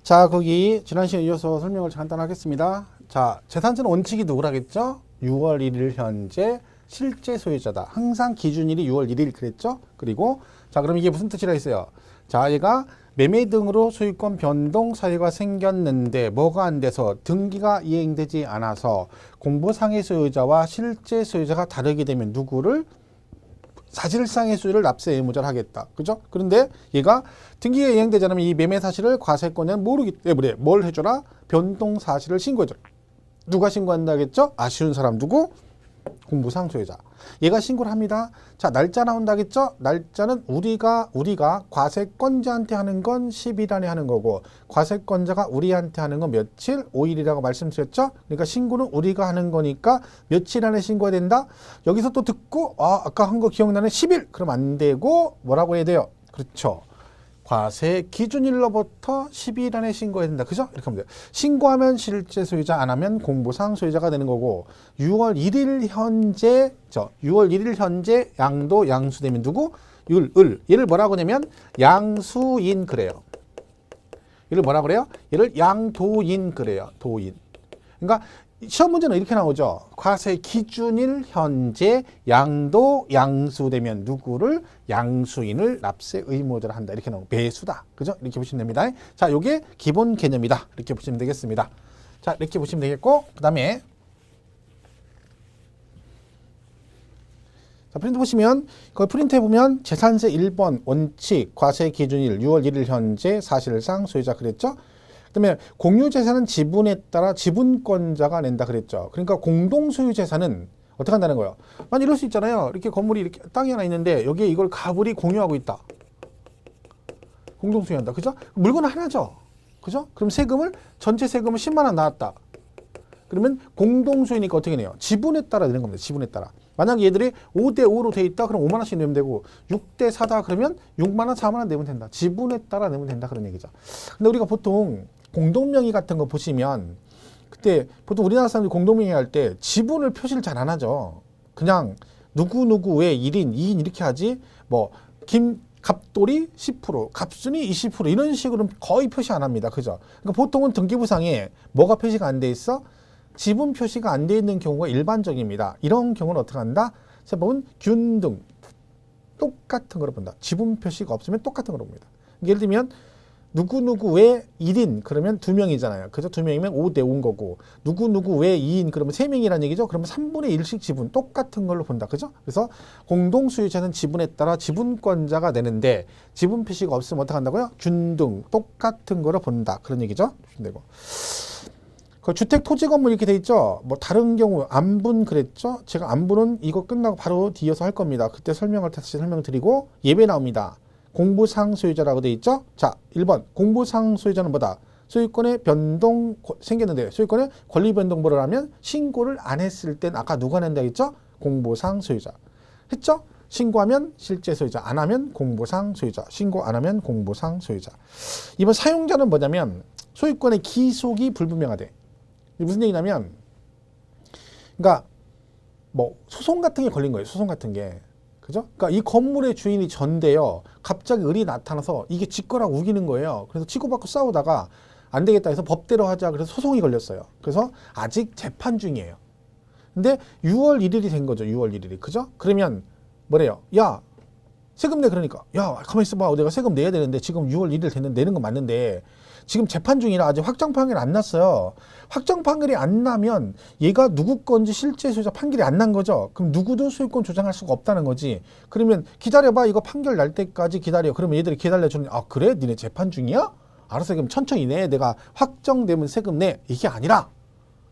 자, 거기 지난 시간에 이어서 설명을 간단하겠습니다. 자, 재산세는 원칙이 누구라겠죠? 6월 1일 현재 실제 소유자다. 항상 기준일이 6월 1일 그랬죠? 그리고 자, 그럼 이게 무슨 뜻이라 했어요? 자, 얘가 매매 등으로 소유권 변동 사유가 생겼는데 뭐가 안 돼서 등기가 이행되지 않아서 공부상의 소유자와 실제 소유자가 다르게 되면 누구를? 사실상의 소유를 납세 의무자를 하겠다. 그죠? 그런데 얘가 등기가 이행되지 않으면 이 매매 사실을 과세권자는 모르기 때문에 뭘 해줘라? 변동 사실을 신고해줘라. 누가 신고한다겠죠? 아쉬운 사람 누구? 공부상 소유자. 얘가 신고를 합니다. 자, 날짜 나온다겠죠? 날짜는 우리가 과세권자한테 하는 건 10일 안에 하는 거고 과세권자가 우리한테 하는 건 며칠? 5일이라고 말씀드렸죠? 그러니까 신고는 우리가 하는 거니까 며칠 안에 신고해야 된다? 여기서 또 듣고 아까 한 거 기억나네? 10일! 그럼 안 되고 뭐라고 해야 돼요? 그렇죠. 과세 기준일로부터 10일 안에 신고해야 된다. 그죠? 이렇게 하면 돼요. 신고하면 실제 소유자, 안 하면 공부상 소유자가 되는 거고 6월 1일 현재 양도 양수되면 누구? 얘를 뭐라고 하냐면 양수인 그래요. 얘를 뭐라 그래요? 얘를 양도인 그래요. 도인. 그러니까 시험 문제는 이렇게 나오죠. 과세 기준일 현재 양도 양수되면 누구를? 양수인을 납세 의무자를 한다. 이렇게 나오고 배수다. 그죠? 이렇게 보시면 됩니다. 자, 요게 기본 개념이다. 이렇게 보시면 되겠습니다. 자, 이렇게 보시면 되겠고 그다음에 자, 프린트 보시면 거기 프린트해 보면 재산세 1번 원칙 과세 기준일 6월 1일 현재 사실상 소유자 그랬죠? 그다음에 공유재산은 지분에 따라 지분권자가 낸다 그랬죠. 그러니까 공동소유재산은 어떻게 한다는 거예요? 만 이럴 수 있잖아요. 이렇게 건물이 이렇게 땅이 하나 있는데 여기에 이걸 가불이 공유하고 있다. 공동소유한다. 그죠? 물건은 하나죠. 그죠? 그럼 세금을 전체 세금을 10만 원 나왔다. 그러면 공동소유니까 어떻게 내요? 지분에 따라 내는 겁니다. 지분에 따라. 만약 얘들이 5대5로 돼 있다. 그럼 5만 원씩 내면 되고 6대4다. 그러면 6만 원, 4만 원 내면 된다. 지분에 따라 내면 된다. 그런 얘기죠. 근데 우리가 보통 공동명의 같은 거 보시면 그때 보통 우리나라 사람들이 공동명의 할 때 지분을 표시를 잘 안 하죠. 그냥 누구누구의 1인, 2인 이렇게 하지 뭐 갑돌이 10%, 갑순이 20% 이런 식으로는 거의 표시 안 합니다. 그죠? 그러니까 보통은 등기부상에 뭐가 표시가 안 돼 있어? 지분 표시가 안 돼 있는 경우가 일반적입니다. 이런 경우는 어떻게 한다? 자, 보면 균등 똑같은 거로 본다. 지분 표시가 없으면 똑같은 거로 봅니다. 예를 들면 누구누구 외 1인 그러면 2명이잖아요. 그죠? 2명이면 5대5인 거고 누구누구 외 2인 그러면 3명이라는 얘기죠. 그러면 3분의 1씩 지분 똑같은 걸로 본다. 그죠? 그래서 공동소유자는 지분에 따라 지분권자가 되는데 지분 표시가 없으면 어떻게 한다고요? 균등 똑같은 거로 본다. 그런 얘기죠. 되고. 그 주택 토지 건물 이렇게 돼 있죠. 뭐 다른 경우 안분 그랬죠. 제가 안분은 이거 끝나고 바로 뒤에서 할 겁니다. 그때 다시 설명드리고 예배 나옵니다. 공부상 소유자라고 돼 있죠. 자, 1번 공부상 소유자는 뭐다? 소유권의 변동 생겼는데 소유권의 권리 변동보를 하면 신고를 안 했을 땐 아까 누가 낸다 했죠? 공부상 소유자. 했죠? 신고하면 실제 소유자, 안 하면 공부상 소유자. 신고 안 하면 공부상 소유자. 이번 사용자는 뭐냐면 소유권의 기속이 불분명하대. 무슨 얘기냐면 그러니까 뭐 소송 같은 게 걸린 거예요. 소송 같은 게. 그죠? 그러니까 이 건물의 주인이 전데요. 갑자기 을이 나타나서 이게 지 거라고 우기는 거예요. 그래서 치고받고 싸우다가 안 되겠다 해서 법대로 하자. 그래서 소송이 걸렸어요. 그래서 아직 재판 중이에요. 근데 6월 1일이 된 거죠. 6월 1일이. 그죠? 그러면 뭐래요? 야, 세금 내. 그러니까 야, 가만히 있어봐. 내가 세금 내야 되는데 지금 6월 1일 됐는데 내는 건 맞는데 지금 재판 중이라 아직 확정 판결이 안 났어요. 확정 판결이 안 나면 얘가 누구 건지 실제 소유자 판결이 안 난 거죠. 그럼 누구도 소유권 조장할 수가 없다는 거지. 그러면 기다려봐. 이거 판결 날 때까지 기다려. 그러면 얘들이 기다려주는 아 그래? 니네 재판 중이야? 알았어. 그럼 천천히 내. 내가 확정되면 세금 내. 이게 아니라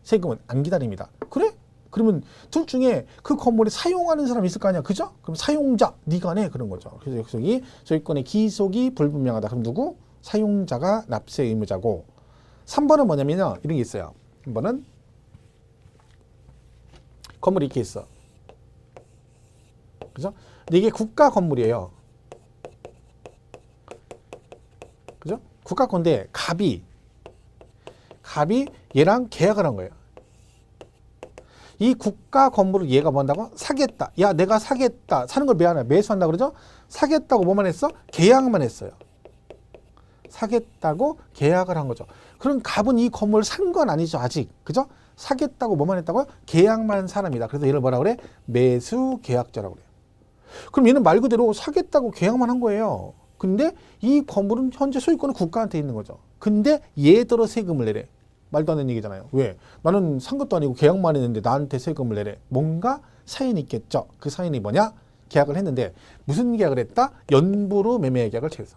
세금은 안 기다립니다. 그래? 그러면 둘 중에 그 건물에 사용하는 사람이 있을 거 아니야. 그죠? 그럼 사용자 네가 내. 그런 거죠. 그래서 여기 소유권의 기속이 불분명하다. 그럼 누구? 사용자가 납세 의무자고 3번은 뭐냐면요. 이런 게 있어요. 3번은 건물이 이렇게 있어. 그죠? 근데 이게 국가 건물이에요. 그죠? 국가 건데 갑이 얘랑 계약을 한 거예요. 이 국가 건물을 얘가 뭐 한다고? 사겠다. 야, 내가 사겠다. 사는 걸 매수한다 그러죠? 사겠다고 뭐만 했어? 계약만 했어요. 사겠다고 계약을 한 거죠. 그럼 갑은 이 건물을 산 건 아니죠, 아직. 그죠? 사겠다고 뭐만 했다고요? 계약만 한 사람이다. 그래서 얘를 뭐라 그래? 매수 계약자라고 그래요. 그럼 얘는 말 그대로 사겠다고 계약만 한 거예요. 근데 이 건물은 현재 소유권은 국가한테 있는 거죠. 근데 얘들어 세금을 내래. 말도 안 되는 얘기잖아요. 왜? 나는 산 것도 아니고 계약만 했는데 나한테 세금을 내래. 뭔가 사인이 있겠죠. 그 사인이 뭐냐? 계약을 했는데 무슨 계약을 했다? 연부로 매매 계약을 체결했어.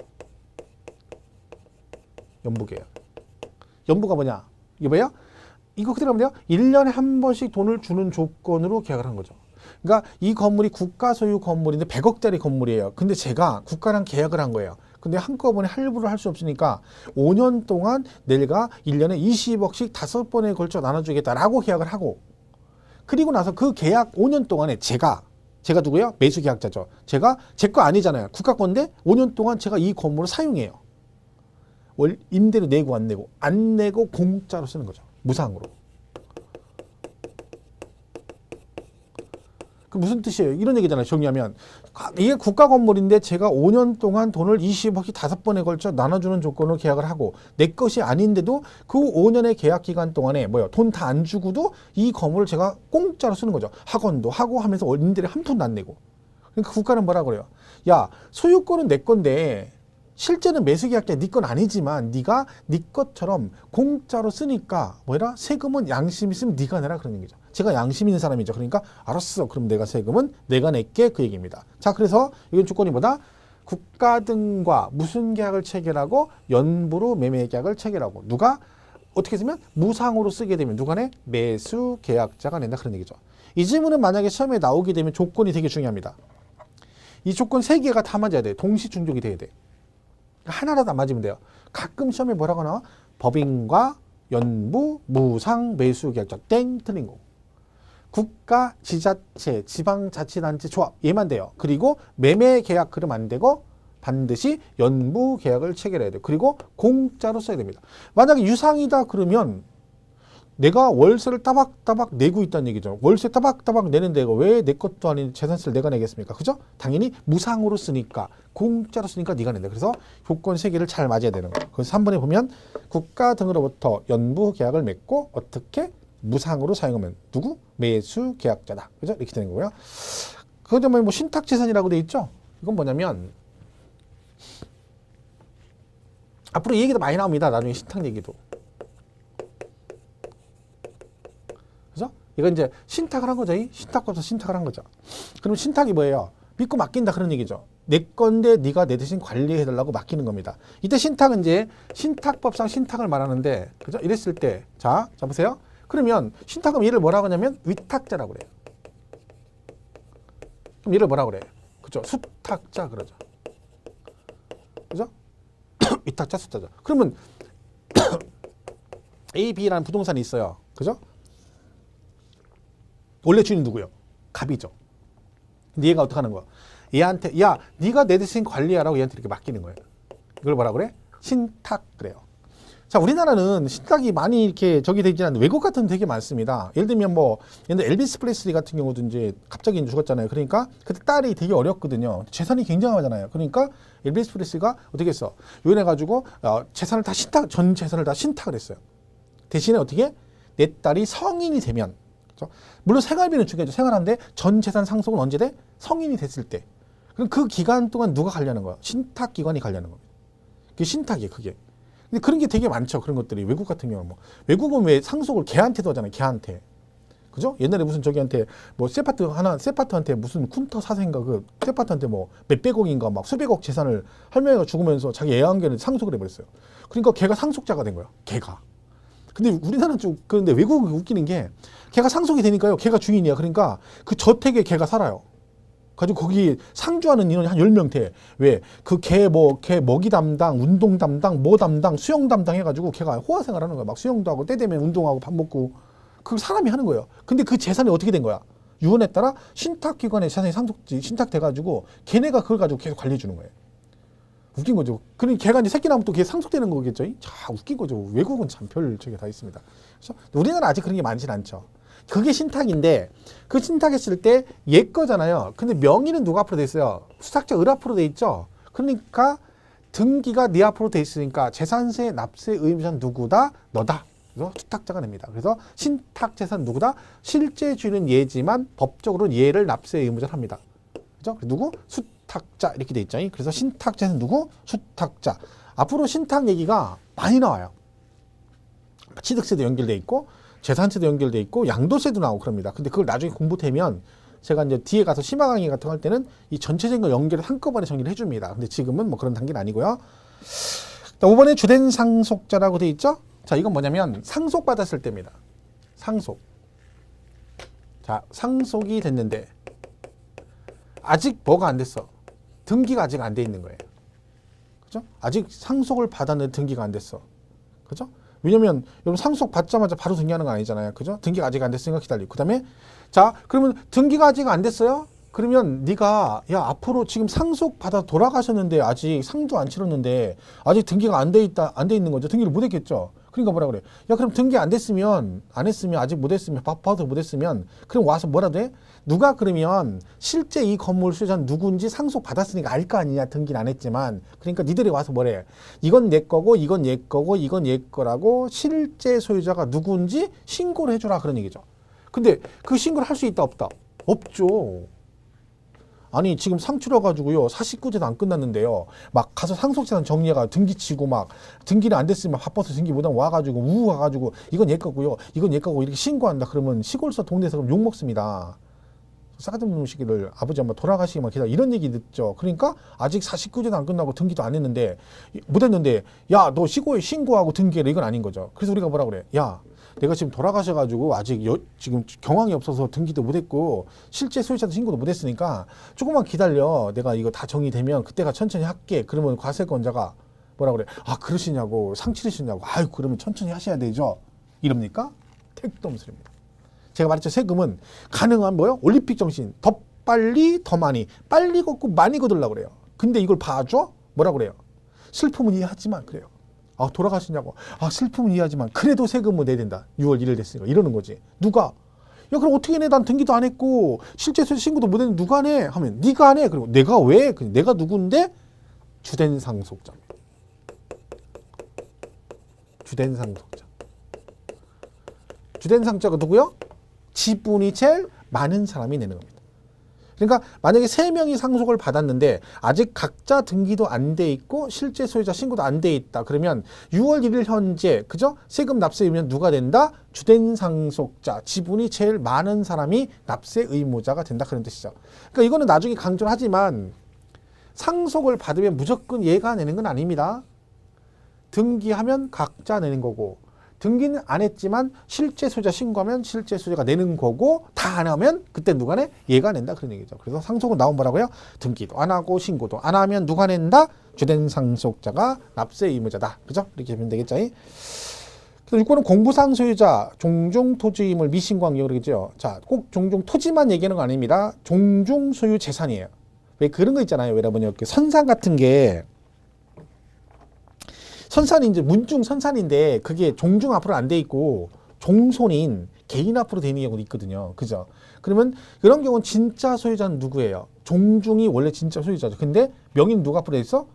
연부 계약. 연부가 뭐냐? 이게 뭐야? 이거 그대로 하면 돼요. 1년에 한 번씩 돈을 주는 조건으로 계약을 한 거죠. 그러니까 이 건물이 국가 소유 건물인데 100억짜리 건물이에요. 근데 제가 국가랑 계약을 한 거예요. 근데 한꺼번에 할부를 할 수 없으니까 5년 동안 내가 1년에 20억씩 5번에 걸쳐 나눠주겠다라고 계약을 하고, 그리고 나서 그 계약 5년 동안에 제가 누구예요? 매수 계약자죠. 제가 제 거 아니잖아요. 국가 건데 5년 동안 제가 이 건물을 사용해요. 월 임대료 내고 안 내고 공짜로 쓰는 거죠. 무상으로. 그 무슨 뜻이에요? 이런 얘기잖아요. 정리하면 이게 국가 건물인데 제가 5년 동안 돈을 20억씩 5번에 걸쳐 나눠주는 조건으로 계약을 하고 내 것이 아닌데도 그 5년의 계약 기간 동안에 돈 다 안 주고도 이 건물을 제가 공짜로 쓰는 거죠. 학원도 하고 하면서 임대료 한 푼도 안 내고. 그러니까 국가는 뭐라 그래요? 야, 소유권은 내 건데 실제는 매수계약자 네 건 아니지만 네가 네 것처럼 공짜로 쓰니까 세금은 양심 있으면 네가 내라 그런 얘기죠. 제가 양심 있는 사람이죠. 그러니까 알았어. 그럼 내가 세금은 내가 낼게 그 얘기입니다. 자, 그래서 이건 조건이 뭐다? 국가 등과 무슨 계약을 체결하고 연부로 매매 계약을 체결하고 누가 어떻게 쓰면 무상으로 쓰게 되면 누가 내? 매수 계약자가 낸다 그런 얘기죠. 이 질문은 만약에 시험에 나오게 되면 조건이 되게 중요합니다. 이 조건 3개가 다 맞아야 돼. 동시 충족이 돼야 돼. 하나라도 안 맞으면 돼요. 가끔 시험에 뭐라고 나와? 법인과 연부, 무상, 매수 계약자 땡 틀린 거. 국가, 지자체, 지방자치단체 조합 얘만 돼요. 그리고 매매 계약 그러면 안 되고 반드시 연부 계약을 체결해야 돼요. 그리고 공짜로 써야 됩니다. 만약에 유상이다 그러면 내가 월세를 따박따박 내고 있다는 얘기죠. 월세 따박따박 내는데 왜 내 것도 아닌 재산세를 내가 내겠습니까? 그죠? 당연히 무상으로 쓰니까 공짜로 쓰니까 네가 낸다. 그래서 조건 3개를 잘 맞아야 되는 거예요. 그래서 3번에 보면 국가 등으로부터 연부 계약을 맺고 어떻게 무상으로 사용하면 누구? 매수 계약자다. 그죠? 이렇게 되는 거고요. 그거 좀 뭐 신탁재산이라고 돼 있죠? 이건 뭐냐면 앞으로 이 얘기도 많이 나옵니다. 나중에 신탁 얘기도. 그죠? 이건 이제 신탁을 한 거죠. 신탁법에서 신탁을 한 거죠. 그럼 신탁이 뭐예요? 믿고 맡긴다 그런 얘기죠. 내 건데 네가 내 대신 관리해달라고 맡기는 겁니다. 이때 신탁은 이제 신탁법상 신탁을 말하는데, 그죠? 이랬을 때, 자 보세요. 그러면 신탁은 얘를 뭐라고 하냐면 위탁자라고 그래요. 그럼 얘를 뭐라고 그래? 그죠? 수탁자 그러죠. 그죠? 위탁자, 수탁자. 그러면 A, B라는 부동산이 있어요. 그죠? 원래 주인은 누구예요? 갑이죠. 근데 얘가 어떻게 하는 거야? 얘한테 야, 네가 내 대신 관리하라고 얘한테 이렇게 맡기는 거예요. 이걸 뭐라 그래? 신탁 그래요. 자, 우리나라는 신탁이 많이 이렇게 저기 되지 않는데 외국 같은 데 되게 많습니다. 예를 들면 옛날 엘비스 프레슬리 같은 경우도 이제 갑자기 죽었잖아요. 그러니까 그때 딸이 되게 어렸거든요. 재산이 굉장하잖아요. 그러니까 엘비스 프레슬리가 어떻게 했어? 요원해가지고 재산을 다 전 재산을 다 신탁을 했어요. 대신에 어떻게? 내 딸이 성인이 되면, 그렇죠? 물론 생활비는 주겠죠. 생활하는데 전 재산 상속은 언제 돼? 성인이 됐을 때. 그럼 그 기간 동안 누가 관리하는 거야? 신탁 기관이 관리하는 겁니다. 그게 신탁이에요, 그게. 근데 그런 게 되게 많죠. 그런 것들이. 외국 같은 경우는 외국은 왜 상속을 걔한테도 하잖아요. 걔한테. 그죠? 옛날에 무슨 저기한테 세파트한테 무슨 쿤터 사생가 그 세파트한테 몇백억인가 막 수백억 재산을 할머니가 죽으면서 자기 애완견을 상속을 해버렸어요. 그러니까 걔가 상속자가 된 거야. 걔가. 근데 우리나라는 좀 그런데 외국은 웃기는 게 걔가 상속이 되니까요. 걔가 주인이야. 그러니까 그 저택에 걔가 살아요. 가지고 거기 상주하는 인원이 한 10명 돼. 왜? 그 걔 먹이 담당, 운동 담당, 담당, 수영 담당 해가지고 걔가 호화 생활하는 거야. 막 수영도 하고 때 되면 운동하고 밥 먹고 그걸 사람이 하는 거예요. 근데 그 재산이 어떻게 된 거야? 유언에 따라 신탁기관의 재산이 신탁돼가지고 걔네가 그걸 가지고 계속 관리해 주는 거예요. 웃긴 거죠. 그러니 걔가 이제 새끼 나면 또 걔 상속되는 거겠죠. 자, 웃긴 거죠. 외국은 참 별 저게 다 있습니다. 그래서 우리나라 아직 그런 게 많진 않죠. 그게 신탁인데 그 신탁했을 때 얘 거잖아요. 근데 명의는 누가 앞으로 돼 있어요? 수탁자 을 앞으로 돼 있죠. 그러니까 등기가 네 앞으로 돼 있으니까 재산세 납세 의무자는 누구다? 너다. 그래서 수탁자가 냅니다. 그래서 신탁재산 누구다? 실제 주인은 얘지만 법적으로는 얘를 납세 의무자를 합니다. 그죠? 누구? 수탁자 이렇게 돼 있죠. 그래서 신탁재산 누구? 수탁자. 앞으로 신탁 얘기가 많이 나와요. 취득세도 연결돼 있고 재산세도 연결돼 있고 양도세도 나오고 그럽니다. 근데 그걸 나중에 공부되면 제가 이제 뒤에 가서 심화 강의 같은 거 할 때는 이 전체적인 걸 연결을 한꺼번에 정리를 해줍니다. 근데 지금은 뭐 그런 단계는 아니고요. 5번에 주된 상속자라고 돼 있죠? 자, 이건 뭐냐면 상속받았을 때입니다. 상속. 자, 상속이 됐는데 아직 뭐가 안 됐어? 등기가 아직 안 돼 있는 거예요. 그죠? 아직 상속을 받았는데 등기가 안 됐어. 그죠? 왜냐면 여러분 상속 받자마자 바로 등기하는 건 아니잖아요. 그죠? 등기가 아직 안 됐으니까 기다리고. 그다음에 자, 그러면 등기가 아직 안 됐어요? 그러면 네가 야, 앞으로 지금 상속 받아 돌아가셨는데 아직 상도 안 치렀는데 아직 등기가 안 돼 있는 거죠. 등기를 못 했겠죠. 그러니까 뭐라 그래? 야, 그럼 등기 안 됐으면 안 했으면 아직 못 했으면 봐도 못 했으면 그럼 와서 뭐라도 해? 누가 그러면 실제 이 건물 소유자는 누군지 상속 받았으니까 알 거 아니냐. 등기는 안 했지만. 그러니까 니들이 와서 뭐래? 이건 내 거고 이건 얘 거고 이건 얘 거라고 실제 소유자가 누군지 신고를 해주라 그런 얘기죠. 근데 그 신고를 할 수 있다 없다? 없죠. 아니 지금 상출해가지고요 49제도 안 끝났는데요 막 가서 상속재산 정리해가 등기치고 막 등기는 안 됐으면 바빠서 등기 못하면 와가지고 와가지고 이건 얘 거고요 이건 얘 거고 이렇게 신고한다 그러면 시골서 동네에서 그럼 욕 먹습니다. 싸가지 시기를 아버지 엄마 돌아가시기만 기다려 이런 얘기 듣죠. 그러니까 아직 49제도 안 끝나고 등기도 안 했는데 못했는데 야 너 시골에 신고하고 등기해라 이건 아닌 거죠. 그래서 우리가 뭐라 그래? 야 내가 지금 돌아가셔가지고 아직 지금 경황이 없어서 등기도 못했고 실제 소유자도 신고도 못했으니까 조금만 기다려. 내가 이거 다 정리되면 그때가 천천히 할게. 그러면 과세권자가 뭐라 그래? 아 그러시냐고 상치르시냐고. 아유 그러면 천천히 하셔야 되죠. 이럽니까? 택도 없는 소리입니다. 제가 말했죠. 세금은 가능한 뭐요? 올림픽 정신. 더 빨리 더 많이. 빨리 걷고 많이 걷으려고 그래요. 근데 이걸 봐줘? 뭐라 그래요? 슬픔은 이해하지만 그래요. 아 돌아가시냐고. 아 슬픔은 이해하지만 그래도 세금은 내야 된다. 6월 1일 됐으니까. 이러는 거지. 누가? 야 그럼 어떻게 내? 난 등기도 안 했고 실제 신고도 못 했는데 누가 내? 하면 네가 안 해. 그리고 내가 왜? 내가 누군데? 주된 상속자입니다. 주된 상속자. 주된 상속자가 누구요? 지분이 제일 많은 사람이 내는 겁니다. 그러니까 만약에 3명이 상속을 받았는데 아직 각자 등기도 안 돼 있고 실제 소유자 신고도 안 돼 있다. 그러면 6월 1일 현재 그죠? 세금 납세 의무자는 누가 된다? 주된 상속자. 지분이 제일 많은 사람이 납세 의무자가 된다. 그런 뜻이죠. 그러니까 이거는 나중에 강조를 하지만 상속을 받으면 무조건 얘가 내는 건 아닙니다. 등기하면 각자 내는 거고 등기는 안 했지만 실제 소유자 신고하면 실제 소유자가 내는 거고 다 안 하면 그때 누가 내? 얘가 낸다 그런 얘기죠. 그래서 상속은 나온 뭐라고요? 등기도 안 하고 신고도 안 하면 누가 낸다? 주된 상속자가 납세 의무자다. 그죠? 이렇게 보면 되겠죠. 그래서 6번은 공부상 소유자 종중 토지임을 미신고한 그러겠죠. 자, 꼭 종중 토지만 얘기하는 거 아닙니다. 종중 소유 재산이에요. 왜 그런 거 있잖아요. 여러분요. 그 선산 같은 게 선산이 이제 문중 선산인데 그게 종중 앞으로 안 돼 있고 종손인 개인 앞으로 되는 경우도 있거든요. 그죠? 그러면 그런 경우는 진짜 소유자는 누구예요? 종중이 원래 진짜 소유자죠. 근데 명의는 누가 앞으로 돼 있어?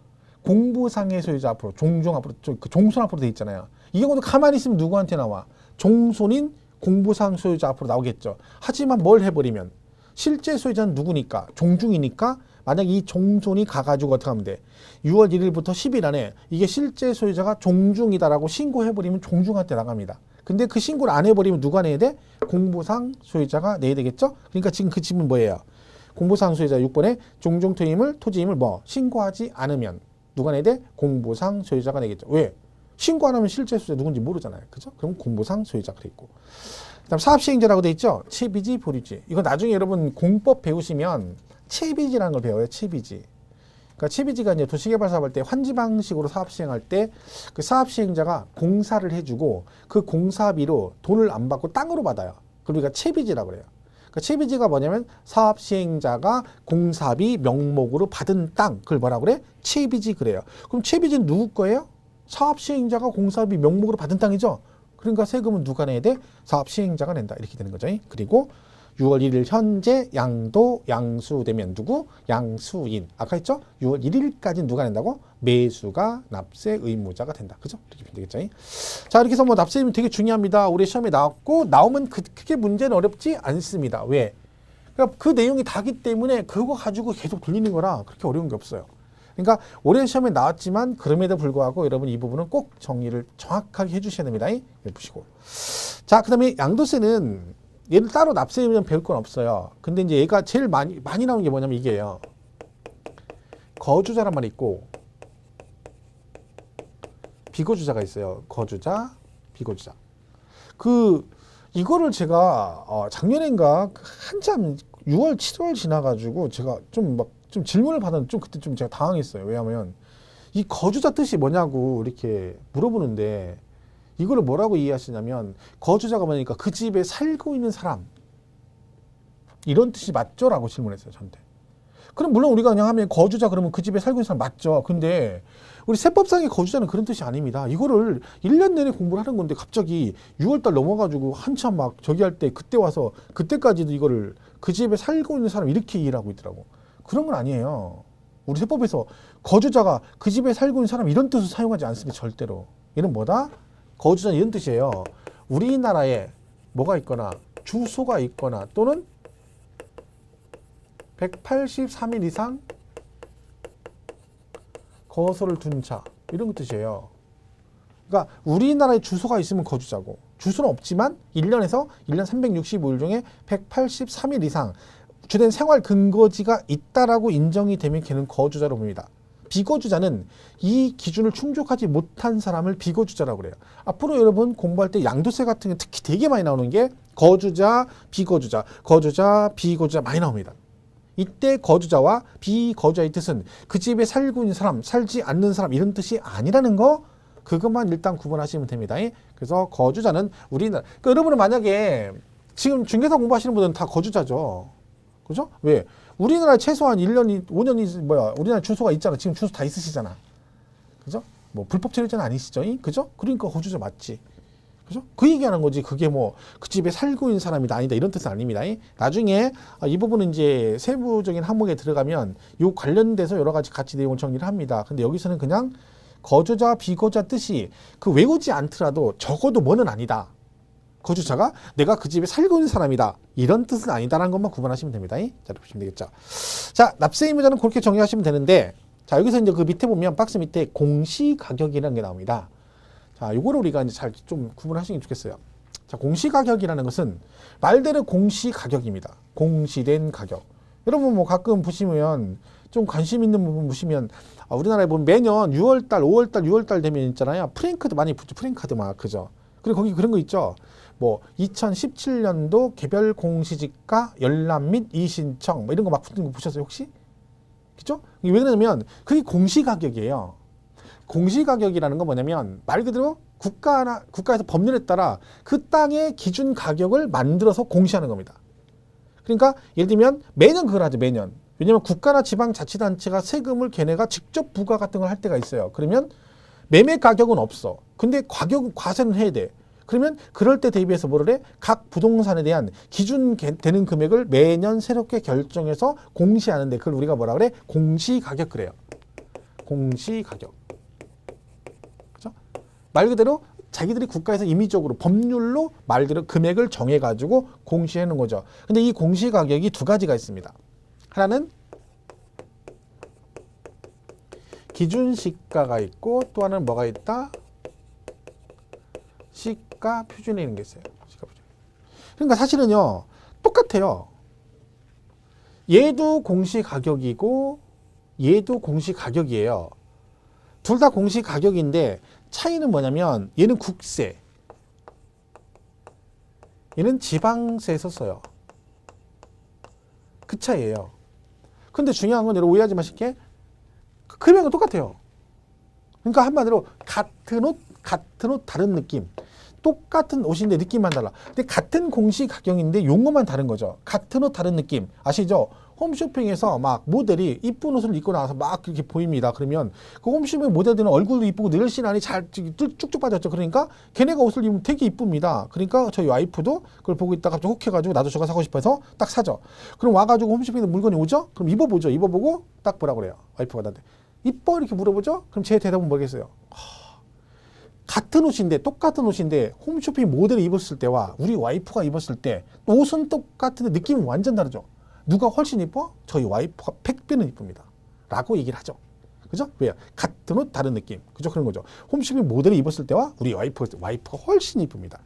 공부상의 소유자 앞으로, 종중 앞으로, 그 종손 앞으로 돼 있잖아요. 이 경우도 가만히 있으면 누구한테 나와? 종손인 공부상 소유자 앞으로 나오겠죠. 하지만 뭘 해버리면 실제 소유자는 누구니까? 종중이니까 만약 이 종손이 가가지고 어떻게 하면 돼? 6월 1일부터 10일 안에 이게 실제 소유자가 종중이다라고 신고해버리면 종중한테 나갑니다. 근데 그 신고를 안 해버리면 누가 내야 돼? 공부상 소유자가 내야 되겠죠? 그러니까 지금 그 질문 뭐예요? 공부상 소유자 6번에 종중 토지임을 뭐 신고하지 않으면 누가 내야 돼? 공부상 소유자가 내겠죠. 왜? 신고 안 하면 실제 소유자 누군지 모르잖아요. 그죠? 그럼 공부상 소유자가 돼 있고. 그다음 사업시행자라고 돼 있죠? 채비지, 보류지. 이거 나중에 여러분 공법 배우시면 채비지라는 걸 배워요. 채비지. 그러니까 채비지가 이제 도시개발 사업할 때 환지 방식으로 사업 시행할 때 그 사업 시행자가 공사를 해주고 그 공사비로 돈을 안 받고 땅으로 받아요. 그러니까 채비지라고 그래요. 그러니까 채비지가 뭐냐면 사업 시행자가 공사비 명목으로 받은 땅, 그걸 뭐라고 그래? 채비지 그래요. 그럼 채비지는 누구 거예요? 사업 시행자가 공사비 명목으로 받은 땅이죠. 그러니까 세금은 누가 내야 돼? 사업 시행자가 낸다. 이렇게 되는 거죠. 그리고 6월 1일 현재 양도 양수되면 누구? 양수인. 아까 했죠? 6월 1일까지 누가 낸다고? 매수가 납세 의무자가 된다. 그죠? 이렇게 보면 되겠죠? 자, 이렇게 해서 뭐 납세 의무 되게 중요합니다. 우리 시험에 나왔고 나오면 크게 문제는 어렵지 않습니다. 왜? 그러니까 그 내용이 다기 때문에 그거 가지고 계속 돌리는 거라 그렇게 어려운 게 없어요. 그러니까 올해 시험에 나왔지만 그럼에도 불구하고 여러분 이 부분은 꼭 정리를 정확하게 해주셔야 됩니다. 보시고. 자, 그 다음에 양도세는 얘를 따로 납세하면 배울 건 없어요. 근데 이제 얘가 제일 많이 나오는 게 뭐냐면 이게요. 거주자란 말이 있고 비거주자가 있어요. 거주자, 비거주자. 이거를 제가 작년인가 한참 6월, 7월 지나가지고 제가 좀 질문을 받았는데 그때 좀 제가 당황했어요. 왜냐하면 이 거주자 뜻이 뭐냐고 이렇게 물어보는데 이거를 뭐라고 이해하시냐면 거주자가 뭐니까 그 집에 살고 있는 사람 이런 뜻이 맞죠? 라고 질문했어요. 저한테. 그럼 물론 우리가 그냥 하면 거주자 그러면 그 집에 살고 있는 사람 맞죠. 근데 우리 세법상의 거주자는 그런 뜻이 아닙니다. 이거를 1년 내내 공부를 하는 건데 갑자기 6월달 넘어가지고 한참 막 저기 할 때 그때 와서 그때까지도 이거를 그 집에 살고 있는 사람 이렇게 이해를 하고 있더라고. 그런 건 아니에요. 우리 세법에서 거주자가 그 집에 살고 있는 사람 이런 뜻을 사용하지 않습니다. 절대로. 얘는 뭐다? 거주자는 이런 뜻이에요. 우리나라에 뭐가 있거나 주소가 있거나 또는 183일 이상 거소를 둔 자 이런 뜻이에요. 그러니까 우리나라에 주소가 있으면 거주자고 주소는 없지만 1년에서 1년 365일 중에 183일 이상 주된 생활 근거지가 있다라고 인정이 되면 걔는 거주자로 봅니다. 비거주자는 이 기준을 충족하지 못한 사람을 비거주자라고 그래요. 앞으로 여러분 공부할 때 양도세 같은 게 특히 되게 많이 나오는 게 거주자, 비거주자, 거주자, 비거주자 많이 나옵니다. 이때 거주자와 비거주자의 뜻은 그 집에 살고 있는 사람, 살지 않는 사람 이런 뜻이 아니라는 거 그것만 일단 구분하시면 됩니다. 그래서 거주자는 우리나라 그러니까 여러분은 만약에 지금 중개사 공부하시는 분들은 다 거주자죠. 그죠? 왜? 우리나라에 최소한 1년이 5년이 우리나라 주소가 있잖아. 지금 주소 다 있으시잖아. 그죠? 뭐 불법 체류자는 아니시죠? 그죠? 그러니까 거주자 맞지. 그죠? 그 얘기하는 거지. 그게 뭐 그 집에 살고 있는 사람이다 아니다 이런 뜻은 아닙니다. 나중에 이 부분은 이제 세부적인 항목에 들어가면 요 관련돼서 여러 가지 가치 내용을 정리를 합니다. 근데 여기서는 그냥 거주자 비거주자 뜻이 외우지 않더라도 적어도 뭐는 아니다. 거주자가 내가 그 집에 살고 있는 사람이다. 이런 뜻은 아니다라는 것만 구분하시면 됩니다. 자, 보시면 되겠죠. 자, 납세 의무자는 그렇게 정리하시면 되는데 자, 여기서 이제 그 밑에 보면 박스 밑에 공시가격이라는 게 나옵니다. 자, 요거를 우리가 이제 잘 좀 구분하시면 좋겠어요. 자, 공시가격이라는 것은 말대로 공시가격입니다. 공시된 가격. 여러분 뭐 가끔 보시면 좀 관심 있는 부분 보시면 우리나라에 보면 매년 6월달, 5월달, 6월달 되면 있잖아요. 프랭카드 많이 붙죠. 프랭카드 막 그죠. 그리고 거기 그런 거 있죠. 뭐 2017년도 개별 공시지가 열람 및 이신청 뭐 이런 거 막 붙는 거 보셨어요 혹시? 그죠? 왜 그러냐면 그게 공시가격이에요. 공시가격이라는 건 뭐냐면 말 그대로 국가에서 법률에 따라 그 땅의 기준 가격을 만들어서 공시하는 겁니다. 그러니까 예를 들면 매년 그걸 하죠. 매년. 왜냐면 국가나 지방자치단체가 세금을 걔네가 직접 부과 같은 걸 할 때가 있어요. 그러면 매매 가격은 없어. 근데 과세는 해야 돼. 그러면 그럴 때 대비해서 뭐를 해? 각 부동산에 대한 기준 되는 금액을 매년 새롭게 결정해서 공시하는데 그걸 우리가 뭐라 그래? 공시가격 그래요. 공시가격. 그죠? 말 그대로 자기들이 국가에서 임의적으로 법률로 말 그대로 금액을 정해가지고 공시해 놓은 거죠. 근데 이 공시가격이 두 가지가 있습니다. 하나는 기준 시가가 있고 또 하나는 뭐가 있다? 시가 표준에 있는 게 있어요. 시가 표준. 그러니까 사실은요 똑같아요. 얘도 공시 가격이고 얘도 공시 가격이에요. 둘 다 공시 가격인데 차이는 뭐냐면 얘는 국세, 얘는 지방세에서 써요. 그 차이예요. 근데 중요한 건 여러분 오해하지 마실게. 금액은 똑같아요. 그러니까 한마디로 같은 옷 다른 느낌. 똑같은 옷인데 느낌만 달라. 근데 같은 공시 가격인데 용어만 다른 거죠. 같은 옷 다른 느낌. 아시죠? 홈쇼핑에서 막 모델이 이쁜 옷을 입고 나와서 막 그렇게 보입니다. 그러면 그 홈쇼핑 모델들은 얼굴도 이쁘고 늘씬하니 잘 쭉쭉 빠졌죠. 그러니까 걔네가 옷을 입으면 되게 이쁩니다. 그러니까 저희 와이프도 그걸 보고 있다가 갑자기 혹해가지고 나도 저거 사고 싶어서 딱 사죠. 그럼 와가지고 홈쇼핑에 물건이 오죠? 그럼 입어보죠. 입어보고 딱 뭐라 그래요. 와이프가 나한테 이뻐? 이렇게 물어보죠? 그럼 제 대답은 뭐겠어요? 같은 옷인데 똑같은 옷인데 홈쇼핑 모델이 입었을 때와 우리 와이프가 입었을 때 옷은 똑같은데 느낌은 완전 다르죠. 누가 훨씬 이뻐? 저희 와이프가 100배는 이쁩니다. 라고 얘기를 하죠. 그죠? 왜요? 같은 옷 다른 느낌. 그죠? 그런 거죠. 홈쇼핑 모델이 입었을 때와 우리 와이프가 훨씬 이쁩니다.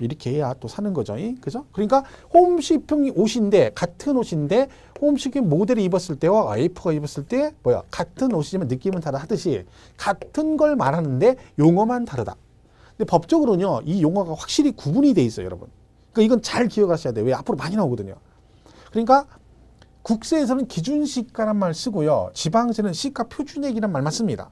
이렇게 해야 또 사는 거죠. 그죠? 그러니까 홈쇼핑 옷인데 같은 옷인데 홈쇼핑 모델이 입었을 때와 와이프가 입었을 때 같은 옷이지만 느낌은 다르다 하듯이 같은 걸 말하는데 용어만 다르다. 근데 법적으로는요. 이 용어가 확실히 구분이 돼 있어요, 여러분. 그러니까 이건 잘 기억하셔야 돼요. 왜? 앞으로 많이 나오거든요. 그러니까 국세에서는 기준시가란 말 쓰고요. 지방세는 시가 표준액이란 말만 씁니다.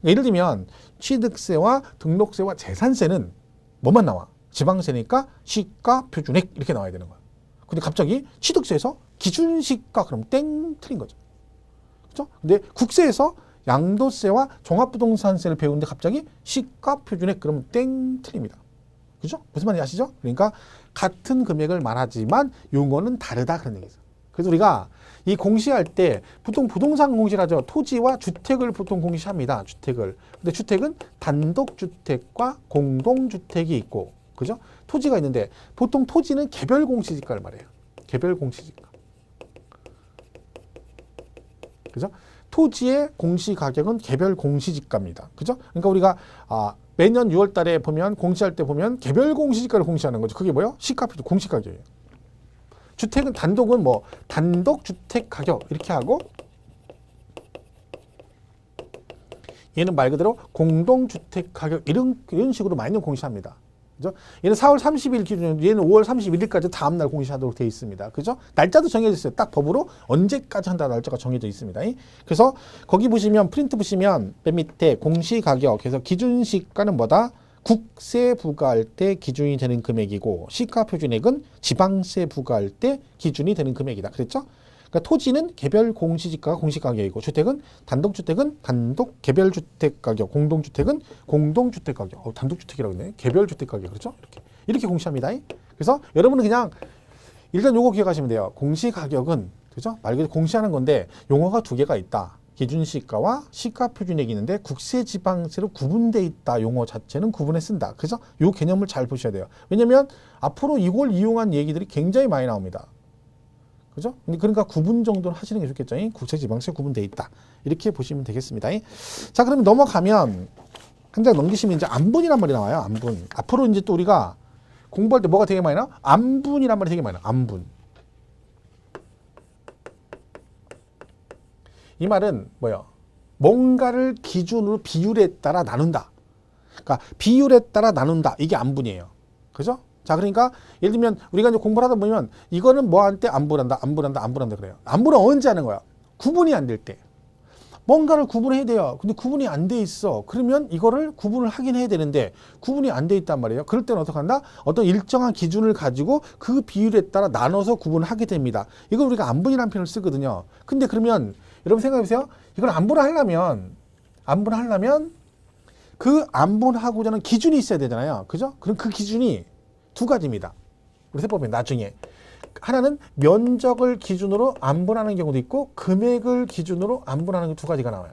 그러니까 예를 들면 취득세와 등록세와 재산세는 뭐만 나와? 지방세니까 시가 표준액 이렇게 나와야 되는 거야. 근데 갑자기 취득세에서 기준시가 그럼 땡 틀린 거죠. 그렇죠? 근데 국세에서 양도세와 종합부동산세를 배우는데 갑자기 시가 표준액 그러면 땡 틀립니다. 그죠? 무슨 말인지 아시죠? 그러니까 같은 금액을 말하지만 용어는 다르다 그런 얘기죠. 그래서 우리가 이 공시할 때 보통 부동산 공시를 하죠. 토지와 주택을 보통 공시합니다. 주택을. 근데 주택은 단독주택과 공동주택이 있고, 그죠? 토지가 있는데 보통 토지는 개별 공시지가를 말해요. 개별 공시지가. 그죠? 토지의 공시 가격은 개별 공시지가입니다. 그죠? 그러니까 우리가 매년 6월 달에 보면 공시할 때 보면 개별 공시지가를 공시하는 거죠. 그게 뭐예요? 시가표준 공시 가격이에요. 주택은 단독은 단독 주택 가격 이렇게 하고 얘는 말 그대로 공동 주택 가격 이런 식으로 많이 공시합니다. 그죠? 얘는 4월 30일 기준, 얘는 5월 31일까지 다음 날 공시하도록 되어 있습니다. 그죠? 날짜도 정해져 있어요. 딱 법으로 언제까지 한다는 날짜가 정해져 있습니다. 그래서 거기 보시면 프린트 보시면 맨 밑에 공시 가격 그래서 기준 시가는 뭐다? 국세 부과할 때 기준이 되는 금액이고 시가 표준액은 지방세 부과할 때 기준이 되는 금액이다. 그랬죠? 그러니까 토지는 개별 공시지가가 공시가격이고 주택은 단독주택은 단독 개별주택 가격, 공동주택은 공동주택 가격. 단독주택이라고 했네. 개별주택 가격. 그렇죠? 이렇게 공시합니다. 그래서 여러분은 그냥 일단 요거 기억하시면 돼요. 공시가격은 그죠? 말 그대로 공시하는 건데 용어가 두 개가 있다. 기준시가와 시가표준액이 있는데 국세지방세로 구분돼 있다. 용어 자체는 구분해 쓴다. 그래서 이 개념을 잘 보셔야 돼요. 왜냐하면 앞으로 이걸 이용한 얘기들이 굉장히 많이 나옵니다. 그죠? 그러니까 구분 정도는 하시는 게 좋겠죠. 국세지방세 구분돼 있다. 이렇게 보시면 되겠습니다. 자, 그러면 넘어가면 한 장 넘기시면 이제 안분이란 말이 나와요. 안분. 앞으로 이제 또 우리가 공부할 때 뭐가 되게 많이 나와? 안분이란 말이 되게 많이 나와. 안분. 이 말은 뭐예요? 뭔가를 기준으로 비율에 따라 나눈다. 그러니까 비율에 따라 나눈다. 이게 안분이에요. 그죠? 자, 그러니까 예를 들면 우리가 이제 공부를 하다 보면 이거는 뭐 할 때 안분한다, 안분한다, 안분한다 그래요. 안분은 언제 하는 거야? 구분이 안 될 때. 뭔가를 구분해야 돼요. 근데 구분이 안 돼 있어. 그러면 이거를 구분을 하긴 해야 되는데 구분이 안 돼 있단 말이에요. 그럴 때는 어떻게 한다? 어떤 일정한 기준을 가지고 그 비율에 따라 나눠서 구분을 하게 됩니다. 이걸 우리가 안분이라는 표현을 쓰거든요. 근데 그러면 여러분 생각해 보세요. 이걸 안분하려면 그 안분하고자 하는 기준이 있어야 되잖아요. 그죠? 그럼 그 기준이 두 가지입니다. 우리 세법에 나중에. 하나는 면적을 기준으로 안분하는 경우도 있고 금액을 기준으로 안분하는 게 두 가지가 나와요.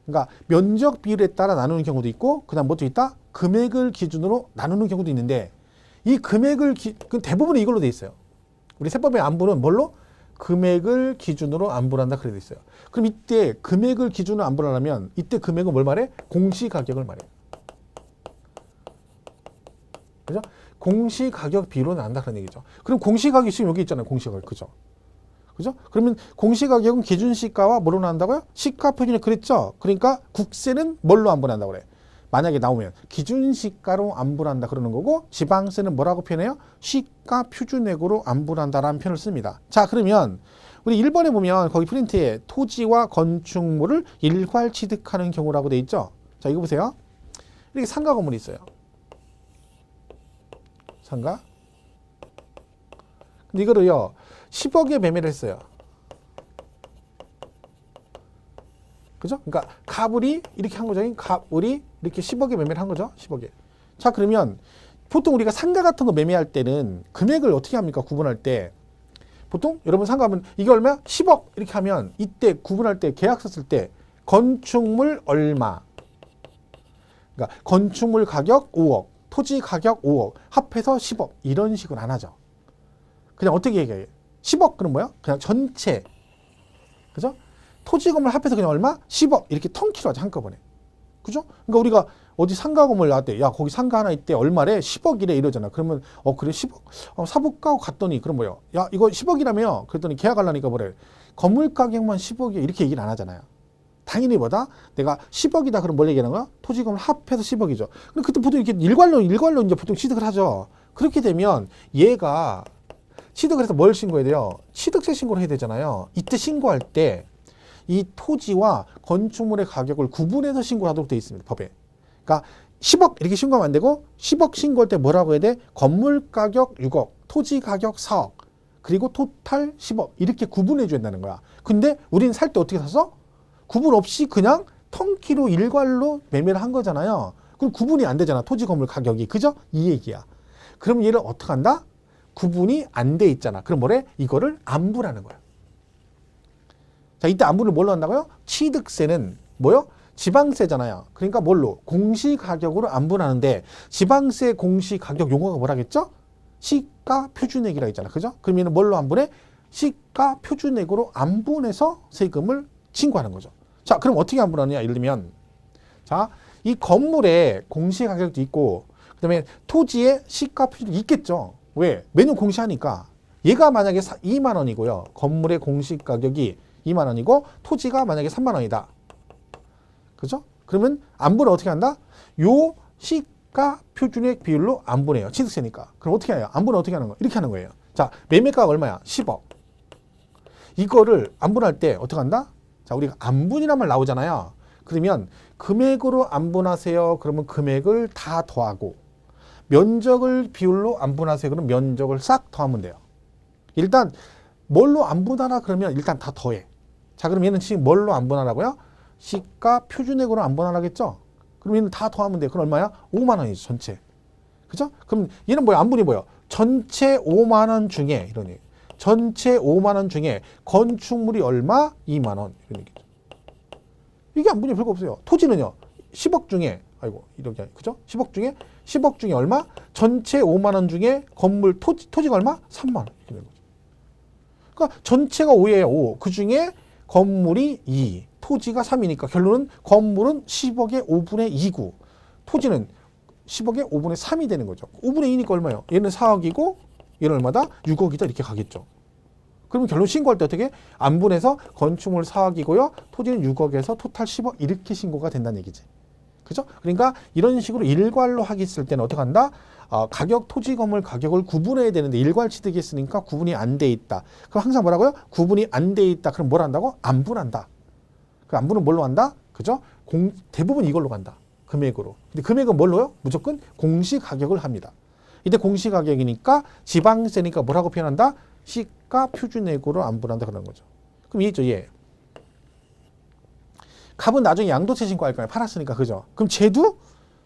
그러니까 면적 비율에 따라 나누는 경우도 있고 그다음 뭐도 있다? 금액을 기준으로 나누는 경우도 있는데 이 금액을 대부분은 이걸로 돼 있어요. 우리 세법의 안분은 뭘로? 금액을 기준으로 안분한다 그래 돼 있어요. 그럼 이때 금액을 기준으로 안분하려면 이때 금액은 뭘 말해? 공시가격을 말해. 그죠? 공시가격 비율로 나온다 그런 얘기죠. 그럼 공시가격이 지금 여기 있잖아요. 공시가격. 그죠? 그죠? 그러면 공시가격은 기준시가와 뭐로 나온다고요? 시가표준액 그랬죠? 그러니까 국세는 뭘로 안분한다고 그래? 만약에 나오면 기준시가로 안분한다 그러는 거고 지방세는 뭐라고 표현해요? 시가표준액으로 안분한다라는 표현을 씁니다. 자, 그러면 우리 1번에 보면 거기 프린트에 토지와 건축물을 일괄 취득하는 경우라고 돼 있죠? 자, 이거 보세요. 이렇게 상가 건물이 있어요. 상가. 근데 이거를요, 10억에 매매를 했어요. 그죠? 그러니까 갑을이 이렇게 한 거죠. 갑을이 이렇게 10억에 매매를 한 거죠. 10억에. 자, 그러면 보통 우리가 상가 같은 거 매매할 때는 금액을 어떻게 합니까? 구분할 때. 보통 여러분 상가하면 이게 얼마야? 10억 이렇게 하면 이때 구분할 때 계약서 쓸 때 건축물 얼마. 그러니까 건축물 가격 5억, 토지 가격 5억, 합해서 10억 이런 식으로 안 하죠. 그냥 어떻게 얘기해요? 10억 그럼 뭐야? 그냥 전체. 그죠? 토지 건물 합해서 그냥 얼마? 10억 이렇게 텅키로 하죠 한꺼번에. 그죠? 그러니까 우리가 어디 상가 건물 나왔대. 야 거기 상가 하나 있대. 얼마래? 10억이래 이러잖아. 그러면 그래 10억 사볼까 하고 갔더니 그럼 뭐요? 야 이거 10억이라며? 그랬더니 계약하려니까 뭐래? 건물 가격만 10억이야 이렇게 얘기를 안 하잖아요. 당연히 뭐다? 내가 10억이다 그럼 뭘 얘기하는 거야? 토지 건물 합해서 10억이죠. 근데 그때 보통 이렇게 일괄로 이제 보통 취득을 하죠. 그렇게 되면 얘가 취득을 해서 뭘 신고해야 돼요? 취득세 신고를 해야 되잖아요. 이때 신고할 때 이 토지와 건축물의 가격을 구분해서 신고하도록 되어 있습니다. 법에. 그러니까 10억 이렇게 신고하면 안 되고 10억 신고할 때 뭐라고 해야 돼? 건물 가격 6억, 토지 가격 4억, 그리고 토탈 10억 이렇게 구분해 줘야 된다는 거야. 근데 우리는 살 때 어떻게 샀어? 구분 없이 그냥 텅키로 일괄로 매매를 한 거잖아요. 그럼 구분이 안 되잖아. 토지 건물 가격이. 그죠? 이 얘기야. 그럼 얘를 어떻게 한다? 구분이 안 돼 있잖아. 그럼 뭐래? 이거를 안부라는 거야. 자, 이때 안부를 뭘로 한다고요? 취득세는 뭐요? 지방세잖아요. 그러니까 뭘로? 공시가격으로 안분하는데 지방세 공시가격 용어가 뭐라겠죠? 시가표준액이라 했잖아. 그죠? 그럼 얘는 뭘로 안분해? 시가표준액으로 안분해서 세금을 신고하는 거죠. 자, 그럼 어떻게 안분하느냐? 예를 들면 자, 이 건물에 공시가격도 있고 그다음에 토지에 시가표준이 있겠죠. 왜? 매년 공시하니까. 얘가 만약에 2만 원이고요. 건물의 공시가격이 2만 원이고 토지가 만약에 3만 원이다. 그죠? 그러면 안분을 어떻게 한다? 요 시가 표준액 비율로 안분해요. 취득세니까. 그럼 어떻게 해요? 안분을 어떻게 하는 거예요? 이렇게 하는 거예요. 자, 매매가가 얼마야? 10억. 이거를 안분할 때 어떻게 한다? 자, 우리가 안분이란 말 나오잖아요. 그러면 금액으로 안분하세요. 그러면 금액을 다 더하고 면적을 비율로 안분하세요. 그럼 면적을 싹 더하면 돼요. 일단 뭘로 안분하나 그러면 일단 다 더해. 자, 그럼 얘는 지금 뭘로 안분하라고요? 시가 표준액으로 안분하라겠죠? 그럼 얘는 다 더하면 돼. 그럼 얼마야? 5만 원이죠, 전체. 그죠? 그럼 얘는 뭐야? 안분이 뭐야? 전체 5만 원 중에 이런 얘기. 전체 5만 원 중에 건축물이 얼마? 2만 원. 이런 얘기죠. 이게 안분이 별거 없어요. 토지는요. 10억 중에 아이고, 이렇게 그죠? 10억 중에 얼마? 전체 5만 원 중에 건물 토지가 얼마? 3만 원. 이렇게 되는 거죠. 그러니까 전체가 5예요. 5. 그중에 건물이 2, 토지가 3이니까 결론은 건물은 10억의 5분의 2고 토지는 10억의 5분의 3이 되는 거죠. 5분의 2니까 얼마예요? 얘는 4억이고 얘는 얼마다? 6억이다 이렇게 가겠죠. 그러면 결론 신고할 때 어떻게? 안분해서 건축물 4억이고요. 토지는 6억에서 토탈 10억 이렇게 신고가 된다는 얘기지. 그죠? 그러니까 이런 식으로 일괄로 하기 있을 때는 어떻게 한다? 가격, 토지 건물 가격을 구분해야 되는데 일괄 취득이 있으니까 구분이 안 돼 있다. 그럼 항상 뭐라고요? 구분이 안 돼 있다. 그럼 뭘 한다고? 안분한다. 그 안분은 뭘로 한다? 그죠? 대부분 이걸로 간다. 금액으로. 근데 금액은 뭘로요? 무조건 공시가격을 합니다. 이때 공시가격이니까 지방세니까 뭐라고 표현한다? 시가 표준액으로 안분한다 그런 거죠. 그럼 이해했죠? 예. 갑은 나중에 양도세 신고할 거예요. 팔았으니까. 그죠? 그럼 쟤도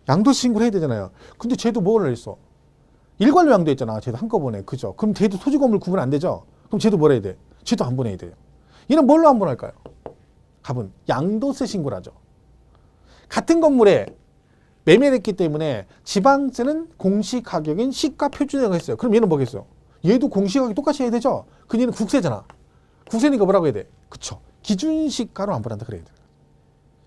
양도세 신고를 해야 되잖아요. 근데 쟤도 뭘 했어? 일괄로 양도했잖아. 쟤도 한꺼번에. 그죠? 그럼 쟤도 토지 건물 구분 안 되죠? 그럼 쟤도 뭘 해야 돼? 쟤도 안분해야 돼요. 얘는 뭘로 안분할까요? 갑은 양도세 신고를 하죠. 같은 건물에 매매를 했기 때문에 지방세는 공시가격인 시가 표준액을 했어요. 그럼 얘는 뭐겠어요? 얘도 공시가격 똑같이 해야 되죠? 근데 얘는 국세잖아. 국세니까 뭐라고 해야 돼? 그쵸? 기준시가로 안분한다 그래야 돼.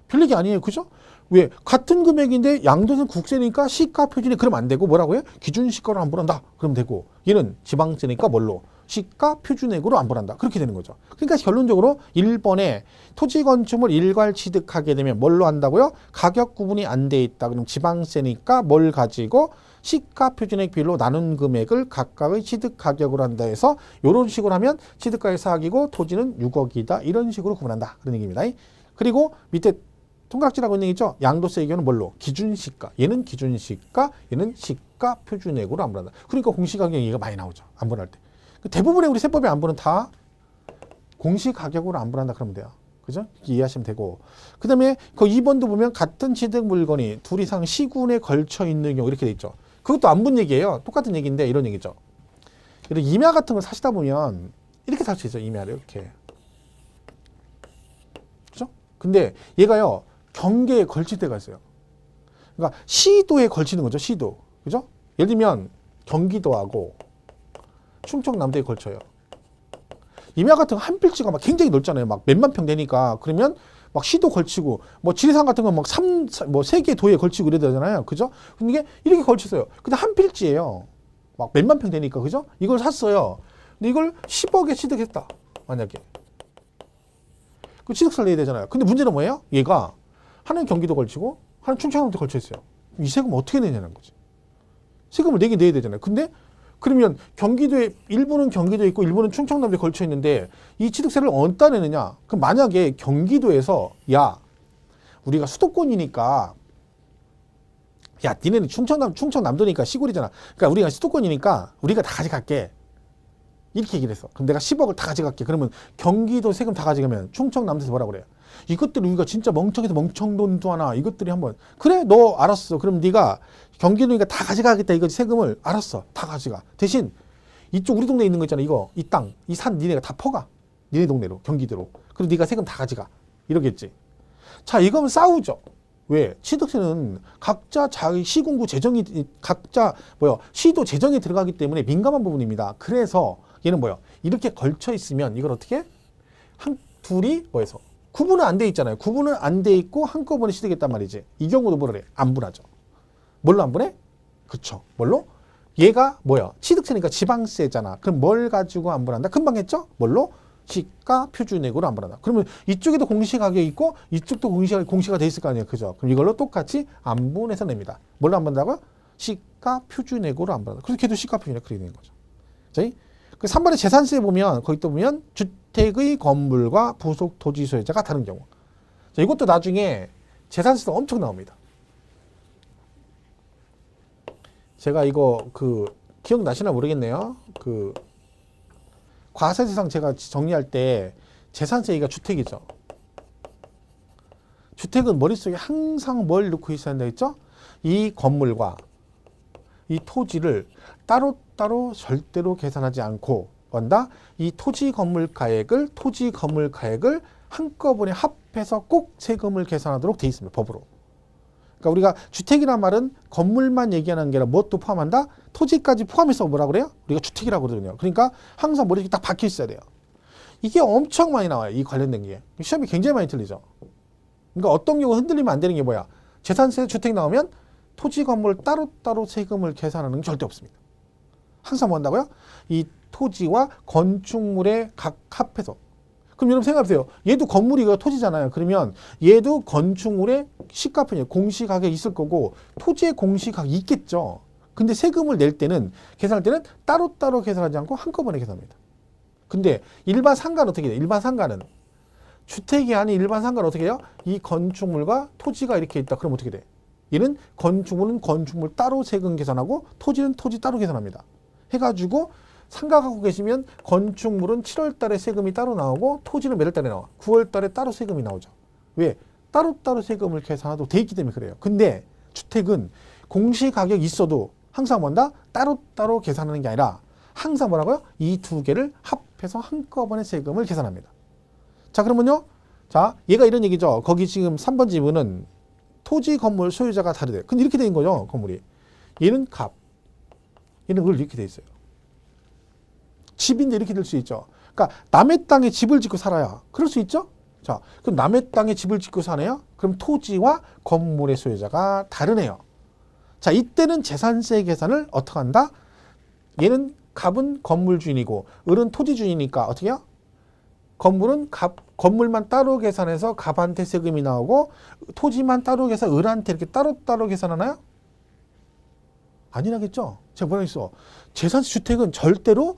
별 얘기 아니에요. 그죠? 왜? 같은 금액인데 양도세는 국세니까 시가 표준이 그러면 안 되고 뭐라고 해? 기준시가로 안분한다. 그러면 되고 얘는 지방세니까 뭘로? 시가 표준액으로 안분한다. 그렇게 되는 거죠. 그러니까 결론적으로 1번에 토지 건축물 일괄 취득하게 되면 뭘로 한다고요? 가격 구분이 안 돼 있다. 그럼 지방세니까 뭘 가지고 시가 표준액 비율로 나눈 금액을 각각의 취득 가격으로 한다 해서 이런 식으로 하면 취득가액 4억이고 토지는 6억이다. 이런 식으로 구분한다. 그런 얘기입니다. 그리고 밑에 통각지라고 있는 게 있죠? 양도세 의견은 뭘로? 기준시가. 얘는 기준시가, 얘는 시가 표준액으로 안분한다. 그러니까 공시가격 얘기가 많이 나오죠. 안분할 때. 대부분의 우리 세법의 안분은 다 공시가격으로 안분한다 그러면 돼요. 그죠? 이해하시면 되고. 그 다음에 그 2번도 보면 같은 취득 물건이 둘 이상 시군에 걸쳐 있는 경우 이렇게 돼 있죠. 그것도 안분 얘기예요. 똑같은 얘기인데 이런 얘기죠. 이런 임야 같은 걸 사시다 보면 이렇게 살 수 있어요. 임야를 이렇게. 그죠? 근데 얘가요. 경계에 걸칠 때가 있어요. 그러니까 시도에 걸치는 거죠. 시도. 그죠? 예를 들면 경기도하고 충청남도에 걸쳐요. 임야 같은 거 한 필지가 막 굉장히 넓잖아요. 막 몇만 평 되니까. 그러면 막 시도 걸치고, 뭐 지리산 같은 건 막 세 개 도에 걸치고 이래야 되잖아요. 그죠? 근데 이게 이렇게 걸쳤어요. 근데 한 필지예요. 막 몇만 평 되니까. 그죠? 이걸 샀어요. 근데 이걸 10억에 취득했다. 만약에. 그 취득세를 내야 되잖아요. 근데 문제는 뭐예요? 얘가 하나는 경기도 걸치고, 하나는 충청남도 걸쳐 있어요. 이 세금 어떻게 내냐는 거지. 세금을 내긴 내야 되잖아요. 근데 그러면 경기도에 일부는 경기도에 있고 일부는 충청남도에 걸쳐 있는데 이 취득세를 어디다 내느냐? 그럼 만약에 경기도에서 야 우리가 수도권이니까 야 니네는 충청남도니까 시골이잖아. 그러니까 우리가 수도권이니까 우리가 다 가져갈게. 이렇게 얘기를 했어. 그럼 내가 10억을 다 가져갈게. 그러면 경기도 세금 다 가져가면 충청남도에서 뭐라 그래요? 이것들이 우리가 진짜 멍청해서 멍청돈도 하나 이것들이 한번 그래 너 알았어. 그럼 네가 경기도니까 다 가져가겠다 이거 세금을 알았어. 다 가져가. 대신 이쪽 우리 동네에 있는 거 있잖아. 이거 이 땅, 이 산 니네가 다 퍼가. 니네 동네로 경기도로. 그리고 네가 세금 다 가져가. 이러겠지. 자 이거면 싸우죠. 왜? 취득세는 각자 자기 시군구 재정이 각자 시도 재정에 들어가기 때문에 민감한 부분입니다. 그래서 얘는 이렇게 걸쳐 있으면 이걸 어떻게 둘이 구분은 안 돼 있잖아요. 구분은 안 돼 있고 한꺼번에 취득했단 말이지. 이 경우도 뭐래? 안분하죠. 뭘로 안분해? 그쵸. 뭘로? 얘가 취득세니까 지방세잖아. 그럼 뭘 가지고 안분한다? 금방 했죠? 뭘로? 시가 표준액으로 안분한다. 그러면 이쪽에도 공시가격이 있고 이쪽도 공시가 돼 있을 거 아니에요. 그죠? 그럼 이걸로 똑같이 안분해서 냅니다. 뭘로 안분한다고요? 시가 표준액으로 안분한다. 그래서 걔도 시가 표준액 그렇게 되는 거죠. 자, 그 3번에 재산세 보면 거기 또 보면 주택의 건물과 부속 토지 소유자가 다른 경우. 자, 이것도 나중에 재산세도 엄청 나옵니다. 제가 이거 기억나시나 모르겠네요. 과세세상 제가 정리할 때 재산세 얘기가 주택이죠. 주택은 머릿속에 항상 뭘 넣고 있어야 한다 했죠? 이 건물과 이 토지를 따로따로 절대로 계산하지 않고 이 토지 건물 가액을 한꺼번에 합해서 꼭 세금을 계산하도록 돼 있습니다. 법으로. 그러니까 우리가 주택이란 말은 건물만 얘기하는 게 아니라 무엇도 포함한다? 토지까지 포함해서 뭐라 그래요? 우리가 주택이라고 그러거든요. 그러니까 항상 머릿속에 딱 박혀 있어야 돼요. 이게 엄청 많이 나와요. 이 관련된 게. 시험이 굉장히 많이 틀리죠. 그러니까 어떤 경우 흔들리면 안 되는 게 뭐야? 재산세 주택 나오면 토지 건물 따로따로 세금을 계산하는 게 절대 없습니다. 항상 뭐 한다고요? 이 토지와 건축물에 각 합해서. 그럼 여러분 생각해보세요. 얘도 건물이고 토지잖아요. 그러면 얘도 건축물에 시가표준이 공시가격이 있을 거고 토지의 공시가격이 있겠죠. 근데 세금을 낼 때는 계산할 때는 따로따로 계산하지 않고 한꺼번에 계산합니다. 근데 일반 상가는 어떻게 돼요? 일반 상가는 주택이 아닌 일반 상가는 어떻게 해요? 이 건축물과 토지가 이렇게 있다. 그럼 어떻게 돼? 얘는 건축물은 건축물 따로 세금 계산하고 토지는 토지 따로 계산합니다. 해가지고 상가 갖고 계시면 건축물은 7월 달에 세금이 따로 나오고 토지는 몇 월 달에 나와? 9월 달에 따로 세금이 나오죠. 왜? 따로따로 세금을 계산하도록 돼 있기 때문에 그래요. 근데 주택은 공시가격이 있어도 항상 뭔다? 따로따로 계산하는 게 아니라 항상 뭐라고요? 이 두 개를 합해서 한꺼번에 세금을 계산합니다. 자, 그러면요. 자, 얘가 이런 얘기죠. 거기 지금 3번 지문은 토지 건물 소유자가 다르대. 근데 이렇게 된 거죠. 건물이. 얘는 갑. 얘는 을 이렇게 돼 있어요. 집인데 이렇게 될 수 있죠. 그러니까 남의 땅에 집을 짓고 살아야 그럴 수 있죠. 자, 그럼 남의 땅에 집을 짓고 사네요. 그럼 토지와 건물의 소유자가 다르네요. 자, 이때는 재산세 계산을 어떻게 한다? 얘는 갑은 건물 주인이고 을은 토지 주인이니까 어떻게 해요? 건물은 건물만 따로 계산해서 갑한테 세금이 나오고 토지만 따로 계산 을한테 이렇게 따로따로 계산하나요? 아니라겠죠. 제가 뭐라 했어? 재산세 주택은 절대로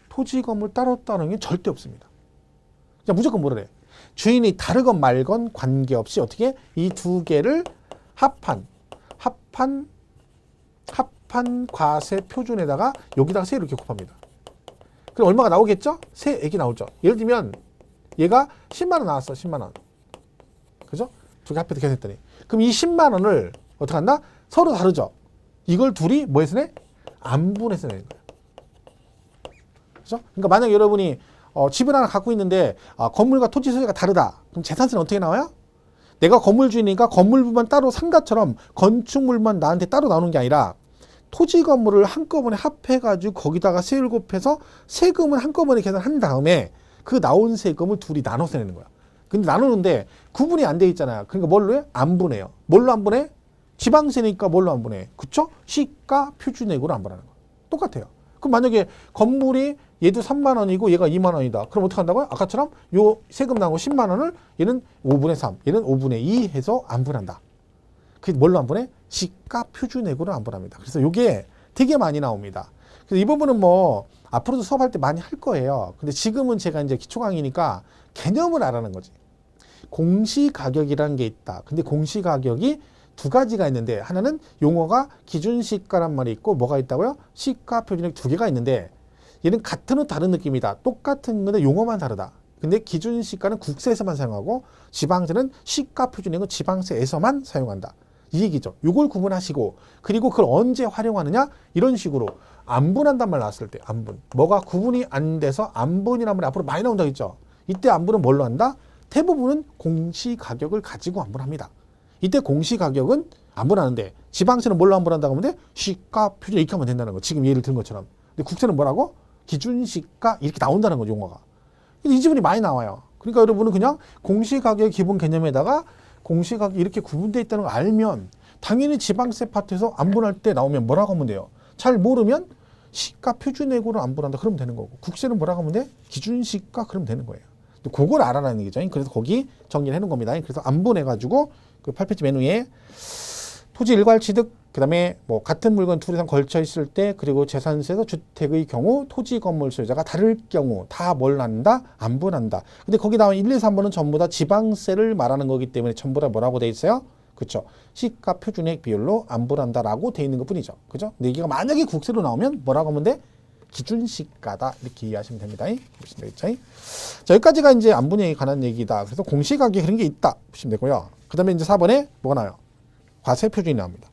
토지 건물 따로따로 하는 게 절대 없습니다. 자, 무조건 뭐라 그래? 주인이 다르건 말건 관계없이 어떻게 이 두 개를 합한 과세 표준에다가 여기다가 세로 이렇게 곱합니다. 그럼 얼마가 나오겠죠? 세액이 나오죠. 예를 들면 얘가 10만 원 나왔어. 10만 원. 그죠? 두 개 합해서 계산했더니. 그럼 이 10만 원을 어떻게 한다? 서로 다르죠. 이걸 둘이 뭐 해서 내? 안분해서 내는 거예요. 그죠? 그러니까 만약 여러분이 집을 하나 갖고 있는데 건물과 토지 소유가 다르다. 그럼 재산세는 어떻게 나와요? 내가 건물 주인이니까 건물만 따로 산 것처럼 건축물만 나한테 따로 나오는 게 아니라 토지 건물을 한꺼번에 합해가지고 거기다가 세율 곱해서 세금을 한꺼번에 계산한 다음에 그 나온 세금을 둘이 나눠서 내는 거야. 근데 나누는데 구분이 안 돼 있잖아요. 그러니까 뭘로 해? 안 분해요. 뭘로 안 분해? 지방세니까 뭘로 안 분해? 그쵸? 시가 표준액으로 안 분하는 거야. 똑같아요. 그럼 만약에 건물이 얘도 3만 원이고 얘가 2만 원이다. 그럼 어떻게 한다고요? 아까처럼 요 세금 나온 거 10만 원을 얘는 5분의 3, 얘는 5분의 2 해서 안 분한다. 그게 뭘로 안 분해? 시가 표준액으로 안 분합니다. 그래서 이게 되게 많이 나옵니다. 그래서 이 부분은 뭐 앞으로도 수업할 때 많이 할 거예요. 근데 지금은 제가 이제 기초 강의니까 개념을 알아는 거지. 공시가격이라는 게 있다. 근데 공시가격이 두 가지가 있는데 하나는 용어가 기준시가란 말이 있고 뭐가 있다고요? 시가 표준액 두 개가 있는데 얘는 같은 옷 다른 느낌이다. 똑같은 건데 용어만 다르다. 근데 기준시가는 국세에서만 사용하고 지방세는 시가 표준액은 지방세에서만 사용한다. 이 얘기죠. 이걸 구분하시고 그리고 그걸 언제 활용하느냐? 이런 식으로 안분한단 말 나왔을 때 안분. 뭐가 구분이 안 돼서 안분이란 말이 앞으로 많이 나온다고 했죠. 이때 안분은 뭘로 한다? 대부분은 공시가격을 가지고 안분합니다. 이때 공시가격은 안분하는데 지방세는 뭘로 안분한다고 하면 돼? 시가 표준 이렇게 하면 된다는 거. 지금 예를 든 것처럼. 근데 국세는 뭐라고? 기준시가 이렇게 나온다는 거죠. 용어가. 이 지분이 많이 나와요. 그러니까 여러분은 그냥 공시가격 기본 개념에다가 공시가격이 이렇게 구분되어 있다는 걸 알면 당연히 지방세 파트에서 안분할 때 나오면 뭐라고 하면 돼요? 잘 모르면 시가 표준액으로 안분한다 그러면 되는 거고 국세는 뭐라고 하면 돼? 기준시가 그러면 되는 거예요. 그걸 알아라는 얘기죠. 그래서 거기 정리를 해놓은 겁니다. 그래서 안분해가지고 그 8페이지 맨 위에 토지 일괄 취득 그 다음에 뭐 같은 물건 둘 이상 걸쳐 있을 때 그리고 재산세에서 주택의 경우 토지 건물 소유자가 다를 경우 다 뭘 한다? 안분한다. 근데 거기 나온 1, 2, 3번은 전부 다 지방세를 말하는 거기 때문에 전부 다 뭐라고 돼 있어요? 그렇죠. 시가 표준액 비율로 안분한다라고 돼 있는 것 뿐이죠. 그죠? 근데 이게 만약에 국세로 나오면 뭐라고 하면 돼? 기준시가다 이렇게 이해하시면 됩니다. 보시면 되겠죠? 자, 여기까지가 이제 안분에 관한 얘기다. 그래서 공시가격 그런 게 있다 보시면 되고요. 그 다음에 이제 4번에 뭐가 나와요? 과세 표준이 나옵니다.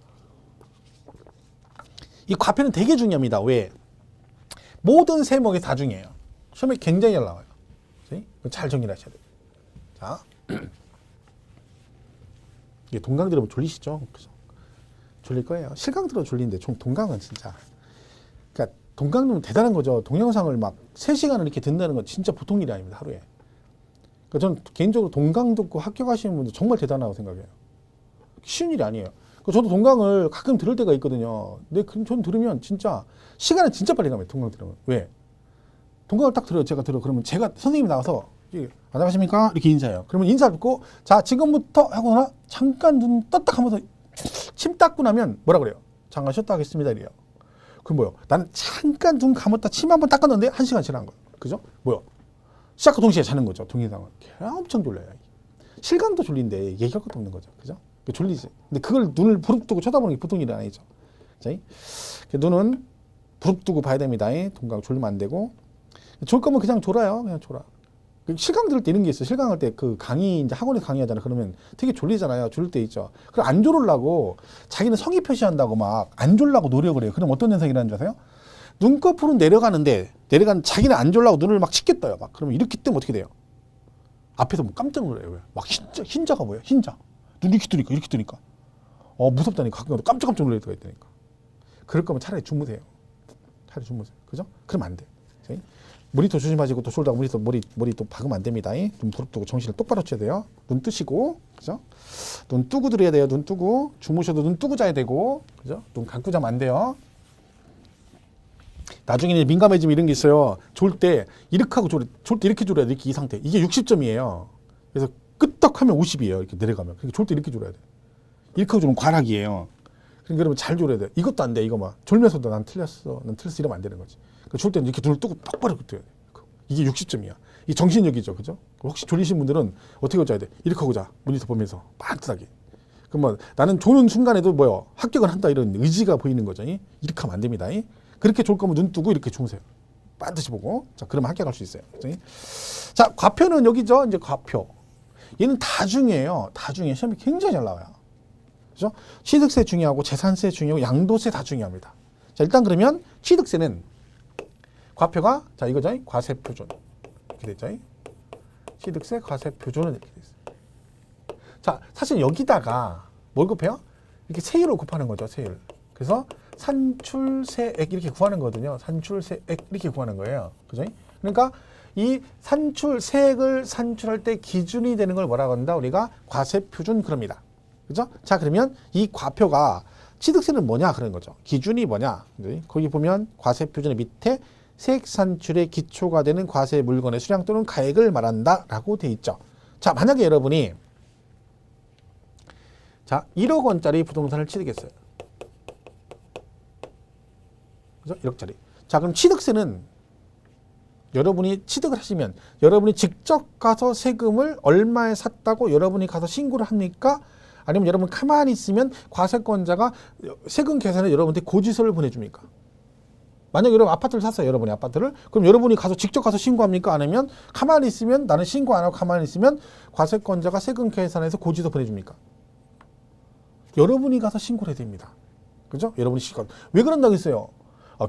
이 과표는 되게 중요합니다. 왜? 모든 세목이 다 중요해요. 시험에 굉장히 잘 나와요. 잘 정리를 하셔야 돼요. 자, 이게 동강 들으면 졸리시죠? 그죠? 졸릴 거예요. 실강 들어 졸리는데 동강은 진짜. 그러니까 동강 들으면 대단한 거죠. 동영상을 막 3시간을 이렇게 듣는다는 건 진짜 보통 일이 아닙니다. 하루에. 그러니까 저는 개인적으로 동강 듣고 합격하시는 분들 정말 대단하다고 생각해요. 쉬운 일이 아니에요. 저도 동강을 가끔 들을 때가 있거든요. 근데 전 들으면 진짜 시간은 진짜 빨리 갑니다. 동강 들으면. 왜? 동강을 딱 들어요. 제가 들어. 그러면 제가 선생님이 나와서 안녕하십니까? 이렇게 인사해요. 그러면 인사 듣고 자 지금부터 하거나 잠깐 눈 떴딱 하면서 침 닦고 나면 뭐라 그래요? 잠깐 쉬었다 하겠습니다. 이래요. 그럼 뭐요? 나는 잠깐 눈 감았다 침 한번 닦았는데 1시간 지난 거예요. 그죠? 뭐요? 시작과 동시에 자는 거죠. 동영상은. 엄청 졸려요. 실감도 졸린데 얘기할 것도 없는 거죠. 그죠? 졸리지. 근데 그걸 눈을 부릅뜨고 쳐다보는 게 보통 일이 아니죠. 자, 눈은 부릅뜨고 봐야 됩니다. 동강 졸리면 안 되고. 졸 거면 그냥 졸아요. 그냥 졸아. 실강 들을 때 이런 게 있어요. 실강할 때 그 강의, 이제 학원에서 강의하잖아요. 그러면 되게 졸리잖아요. 졸릴 때 있죠. 그럼 안 졸으려고 자기는 성의 표시한다고 막 안 졸라고 노력을 해요. 그럼 어떤 현상이 일어나는 줄 아세요? 눈꺼풀은 내려가는데 자기는 안 졸라고 눈을 막 짙게 떠요. 막 그러면 이렇게 뜨면 어떻게 돼요? 앞에서 뭐 깜짝 놀라요. 왜? 막 흰자가 뭐예요? 흰자. 눈 이렇게 뜨니까. 무섭다니까. 가끔 깜짝 놀랄 때가 있다니까. 그럴 거면 차라리 주무세요. 그죠? 그러면 안 돼. 모니터 조심하시고 또 졸다가 머리 또 박으면 안 됩니다. 눈 부릅뜨고 정신을 똑바로 쳐야 돼요. 눈 뜨시고, 그죠? 눈 뜨고 들어야 돼요. 눈 뜨고. 주무셔도 눈 뜨고 자야 되고, 그죠? 눈 감고 자면 안 돼요. 나중에는 민감해지면 이런 게 있어요. 졸 때 이렇게 하고 졸 때 이렇게 졸아야 돼. 이렇게 이 상태. 이게 60점이에요. 그래서 끄떡하면 50이에요. 이렇게 내려가면. 그러니까 졸 때 이렇게 졸아야 돼. 이렇게 하고 졸으면 과락이에요. 그러니까 여러분 잘 졸아야 돼. 이것도 안 돼. 이거 막 졸면서도 난 틀렸어 이러면 안 되는 거지. 그러니까 졸 때는 이렇게 눈을 뜨고 똑바로 떠야 돼. 이게 60점이야. 이 정신력이죠. 그죠? 혹시 졸리신 분들은 어떻게 자야 돼? 이렇게 하고 자. 모니터 보면서 반듯하게. 그러면 나는 조는 순간에도 뭐요? 합격을 한다 이런 의지가 보이는 거죠. 이렇게 하면 안 됩니다. 그렇게 졸 거면 눈 뜨고 이렇게 주무세요. 반드시 보고. 자, 그러면 합격할 수 있어요. 그치? 자, 과표는 여기죠. 이제 과표. 얘는 다중이에요. 다중이에요. 시험이 굉장히 잘 나와요. 그죠? 취득세 중요하고 재산세 중요하고 양도세 다 중요합니다. 자, 일단 그러면 취득세는 과표가 자, 이거죠. 과세표준. 이렇게 됐죠. 취득세 과세표준은 이렇게 됐어요. 자, 사실 여기다가 뭘 곱해요? 이렇게 세율을 곱하는 거죠. 세율. 그래서 산출세액 이렇게 구하는 거거든요. 산출세액 이렇게 구하는 거예요. 그죠? 그러니까 이 산출세액을 산출할 때 기준이 되는 걸 뭐라고 한다? 우리가 과세표준 그럽니다. 그죠? 자, 그러면 이 과표가 취득세는 뭐냐? 그런 거죠. 기준이 뭐냐? 거기 보면 과세표준의 밑에 세액 산출의 기초가 되는 과세 물건의 수량 또는 가액을 말한다 라고 돼 있죠. 자, 만약에 여러분이 자, 1억 원짜리 부동산을 취득했어요. 그죠? 1억짜리. 자, 그럼 취득세는 여러분이 취득을 하시면 여러분이 직접 가서 세금을 얼마에 샀다고 여러분이 가서 신고를 합니까? 아니면 여러분 가만히 있으면 과세권자가 세금 계산에 여러분한테 고지서를 보내줍니까? 만약 여러분 아파트를 샀어요. 여러분이 아파트를. 그럼 여러분이 가서 직접 가서 신고합니까? 아니면 가만히 있으면 나는 신고 안 하고 가만히 있으면 과세권자가 세금 계산해서 고지서 보내줍니까? 여러분이 가서 신고를 해야 됩니다. 그죠? 여러분이 신고. 왜 그런다고 했어요?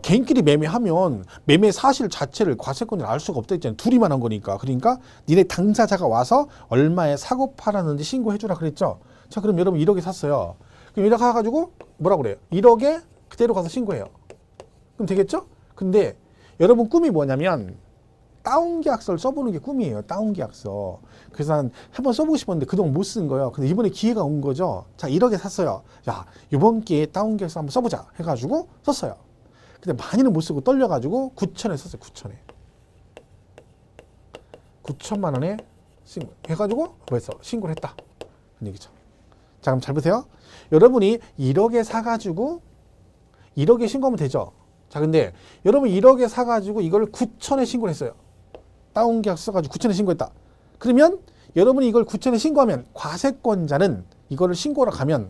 개인끼리 매매하면 매매 사실 자체를 과세권자는 알 수가 없다 했잖아요. 둘이만 한 거니까. 그러니까 니네 당사자가 와서 얼마에 사고 팔았는지 신고해 주라 그랬죠. 자, 그럼 여러분 1억에 샀어요. 그럼 1억 가가지고 뭐라 그래요? 1억에 그대로 가서 신고해요. 그럼 되겠죠? 근데 여러분 꿈이 뭐냐면 다운계약서를 써보는 게 꿈이에요. 다운계약서. 그래서 난 한번 써보고 싶었는데 그동안 못 쓴 거예요. 근데 이번에 기회가 온 거죠. 자, 1억에 샀어요. 야, 이번 기회에 다운계약서 한번 써보자 해가지고 썼어요. 근데 많이는 못 쓰고 떨려가지고 9천에 썼어요. 9천에. 9천만 원에 신고 해가지고 뭐했어? 신고를 했다. 그런 얘기죠. 자, 그럼 잘 보세요. 여러분이 1억에 사가지고 1억에 신고하면 되죠. 자, 근데 여러분 1억에 사가지고 이걸 9천에 신고를 했어요. 다운계약 써가지고 9천에 신고했다. 그러면 여러분이 이걸 9천에 신고하면 과세권자는 이거를 신고하러 가면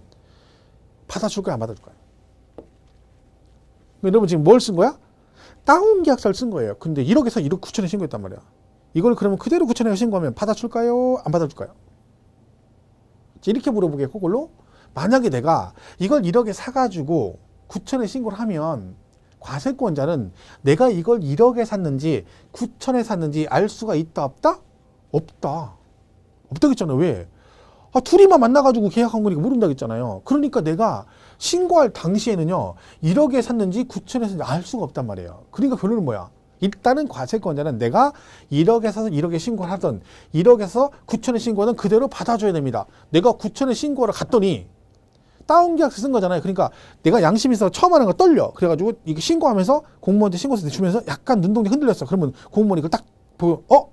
받아줄 거야, 안 받아줄 거야? 여러분 지금 뭘 쓴 거야? 다운계약서를 쓴 거예요. 근데 1억에서 1억 9천에 신고했단 말이야. 이걸 그러면 그대로 9천에 신고하면 받아줄까요? 안 받아줄까요? 이렇게 물어보게 그걸로 만약에 내가 이걸 1억에 사가지고 9천에 신고를 하면 과세권자는 내가 이걸 1억에 샀는지 9천에 샀는지 알 수가 있다 없다? 없다. 없다겠잖아요. 왜? 둘이만 만나가지고 계약한 거니까 모른다겠잖아요. 그러니까 내가 신고할 당시에는요 1억에 샀는지 9천에 샀는지 알 수가 없단 말이에요. 그러니까 결론은 뭐야? 일단은 과세권자는 내가 1억에 사서 1억에 신고를 하던 1억에서 9천에 신고하던 그대로 받아줘야 됩니다. 내가 9천에 신고하러 갔더니 다운계약서 쓴 거잖아요. 그러니까 내가 양심이 있어서 처음 하는 거 떨려. 그래가지고 이게 신고하면서 공무원한테 신고서 주면서 약간 눈동자 흔들렸어. 그러면 공무원이 이걸 딱 보고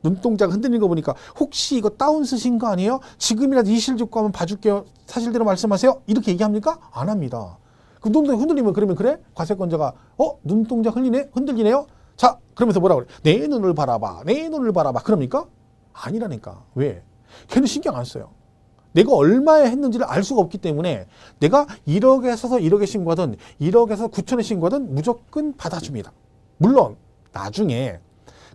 눈동자가 흔들리는 거 보니까 혹시 이거 다운 쓰신 거 아니에요? 지금이라도 이 실적고 하면 봐줄게요. 사실대로 말씀하세요. 이렇게 얘기합니까? 안 합니다. 그럼 눈동자 흔들리면 그러면 그래? 과세권자가 눈동자 흔들리네요? 자, 그러면서 뭐라 그래? 내 눈을 바라봐. 내 눈을 바라봐. 그럽니까? 아니라니까. 왜? 걔는 신경 안 써요. 내가 얼마에 했는지를 알 수가 없기 때문에 내가 1억에 사서 1억에 신고하든 1억에서 9천에 신고하든 무조건 받아줍니다. 물론 나중에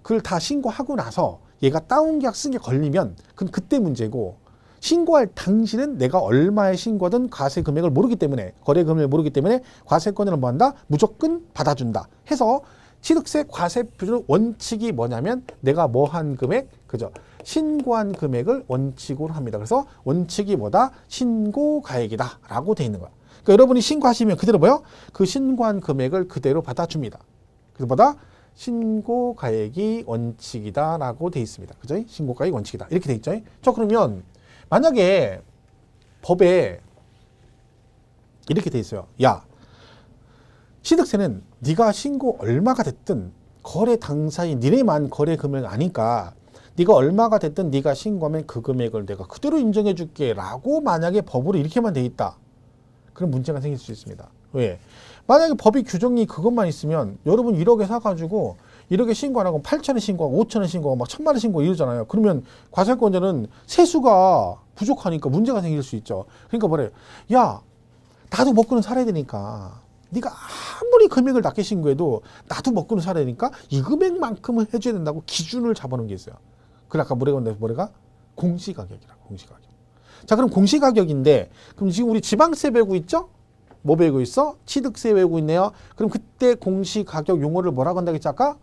그걸 다 신고하고 나서 얘가 다운계약 쓴 게 걸리면 그건 그때 문제고 신고할 당시는 내가 얼마에 신고하든 과세 금액을 모르기 때문에 거래 금액을 모르기 때문에 과세권자는 뭐 한다? 무조건 받아준다 해서 취득세 과세표준 원칙이 뭐냐면 내가 뭐 한 금액, 그죠? 신고한 금액을 원칙으로 합니다. 그래서 원칙이 뭐다? 신고가액이다 라고 돼 있는 거야. 그러니까 여러분이 신고하시면 그대로 뭐요? 그 신고한 금액을 그대로 받아줍니다. 그래서 뭐다? 신고가액이 원칙이다 라고 돼 있습니다. 그죠? 신고가액이 원칙이다. 이렇게 돼 있죠? 저 그러면 만약에 법에 이렇게 돼 있어요. 야, 취득세는 네가 신고 얼마가 됐든 거래 당사인 니네만 거래 금액 아니까 네가 얼마가 됐든 네가 신고하면 그 금액을 내가 그대로 인정해 줄게 라고 만약에 법으로 이렇게만 돼 있다. 그런 문제가 생길 수 있습니다. 왜? 만약에 법이 규정이 그것만 있으면 여러분 1억에 사가지고 1억에 신고 안 하고 8천에 신고하고 5천에 신고하고 막 1,000만 원 신고 이러잖아요. 그러면 과세권자는 세수가 부족하니까 문제가 생길 수 있죠. 그러니까 뭐래요? 야, 나도 먹고는 살아야 되니까 네가 아무리 금액을 낮게 신고해도 나도 먹고는 살아야 되니까 이 금액만큼은 해줘야 된다고 기준을 잡아놓은 게 있어요. 그래 아까 뭐래가 공시가격이라고. 공시가격. 자 그럼 공시가격인데 그럼 지금 우리 지방세 배고 있죠? 뭐 배고 있어? 취득세 배고 있네요. 그럼 그때 공시가격 용어를 뭐라고 한다고 했지 아까?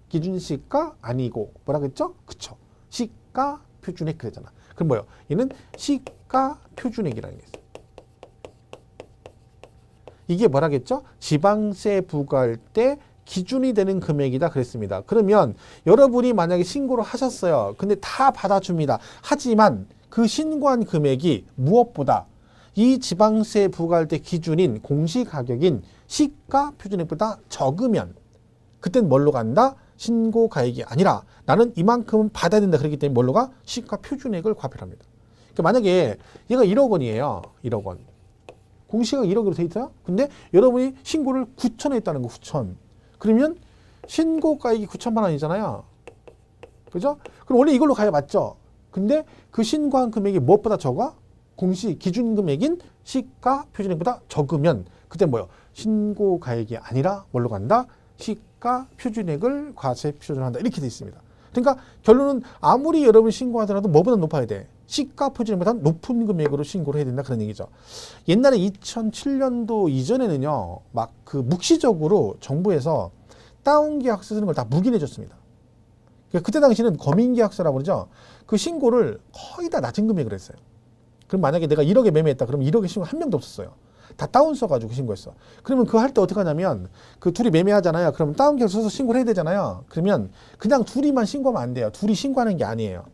기준시가 아니고 뭐라고 했죠? 그쵸. 시가 표준액 그랬잖아. 그럼 뭐예요? 얘는 시가 표준액이라는 게 있어요. 이게 뭐라겠죠? 지방세 부과할 때 기준이 되는 금액이다 그랬습니다. 그러면 여러분이 만약에 신고를 하셨어요. 근데 다 받아줍니다. 하지만 그 신고한 금액이 무엇보다 이 지방세 부과할 때 기준인 공시가격인 시가 표준액보다 적으면 그땐 뭘로 간다? 신고가액이 아니라 나는 이만큼은 받아야 된다. 그렇기 때문에 뭘로 가? 시가 표준액을 과표합니다. 그러니까 만약에 얘가 1억 원이에요. 1억 원. 공시가 1억으로 돼 있어요. 근데 여러분이 신고를 9천에 했다는 거 9천. 그러면 신고가액이 9천만 원이잖아요. 그죠? 그럼 원래 이걸로 가야 맞죠? 근데 그 신고한 금액이 무엇보다 적어? 공시 기준 금액인 시가 표준액보다 적으면 그때 뭐요? 신고가액이 아니라 뭘로 간다? 시가 표준액을 과세 표준한다. 이렇게 돼 있습니다. 그러니까 결론은 아무리 여러분 신고하더라도 뭐보다 높아야 돼? 시가 표준액보다 높은 금액으로 신고를 해야 된다 그런 얘기죠. 옛날에 2007년도 이전에는요. 막 그 묵시적으로 정부에서 다운계약서 쓰는 걸 다 묵인해 줬습니다. 그러니까 그때 당시는 거민계약서라고 그러죠. 그 신고를 거의 다 낮은 금액으로 했어요. 그럼 만약에 내가 1억에 매매했다. 그럼 1억에 신고 한 명도 없었어요. 다 다운 써가지고 신고했어. 그러면 그거 할 때 어떻게 하냐면 그 둘이 매매하잖아요. 그럼 다운계약서 써서 신고를 해야 되잖아요. 그러면 그냥 둘이만 신고하면 안 돼요. 둘이 신고하는 게 아니에요.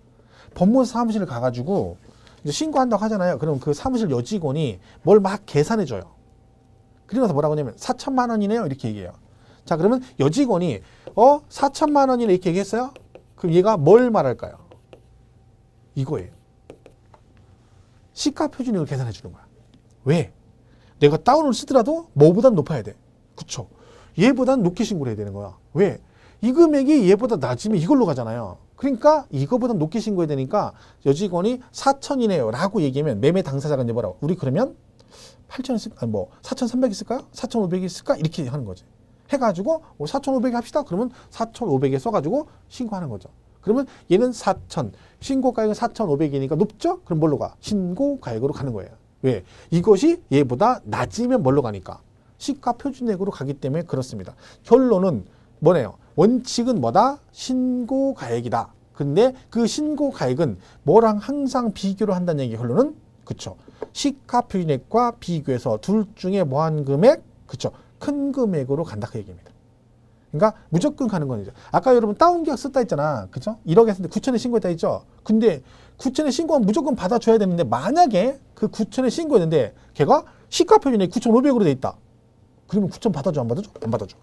법무사 사무실을 가가지고 이제 신고한다고 하잖아요. 그럼 그 사무실 여직원이 뭘 막 계산해줘요. 그리고 나서 뭐라고 하냐면 4천만 원이네요. 이렇게 얘기해요. 자 그러면 여직원이 4천만 원이네 이렇게 얘기했어요. 그럼 얘가 뭘 말할까요? 이거예요. 시가 표준액을 계산해 주는 거야. 왜? 내가 다운을 쓰더라도 뭐보단 높아야 돼. 그쵸? 얘보단 높게 신고를 해야 되는 거야. 왜? 이 금액이 얘보다 낮으면 이걸로 가잖아요. 그러니까 이거보다 높게 신고해야 되니까 여직원이 4천이네요 라고 얘기하면 매매 당사자가 이제 뭐라고? 우리 그러면 8천 쓸까? 아니 뭐 4,300이 쓸까요? 4,500이 쓸까? 이렇게 하는 거지. 해가지고 4,500 합시다. 그러면 4,500에 써가지고 신고하는 거죠. 그러면 얘는 4,000, 신고가액은 4,500이니까 높죠? 그럼 뭘로 가? 신고가액으로 가는 거예요. 왜? 이것이 얘보다 낮으면 뭘로 가니까? 시가 표준액으로 가기 때문에 그렇습니다. 결론은 뭐네요? 원칙은 뭐다? 신고가액이다. 근데 그 신고가액은 뭐랑 항상 비교를 한다는 얘기 결론은 그쵸. 시가 표준액과 비교해서 둘 중에 뭐한 금액? 그쵸. 큰 금액으로 간다 그 얘기입니다. 그러니까 무조건 가는 건 이제 아까 여러분 다운계약 썼다 했잖아. 그죠? 1억에 했는데 9천에 신고했다 했죠? 근데 9천에 신고하면 무조건 받아줘야 되는데 만약에 그 9천에 신고했는데 걔가 시가 표준액 9,500으로 돼 있다. 그러면 9천 받아줘 안 받아줘? 안 받아줘.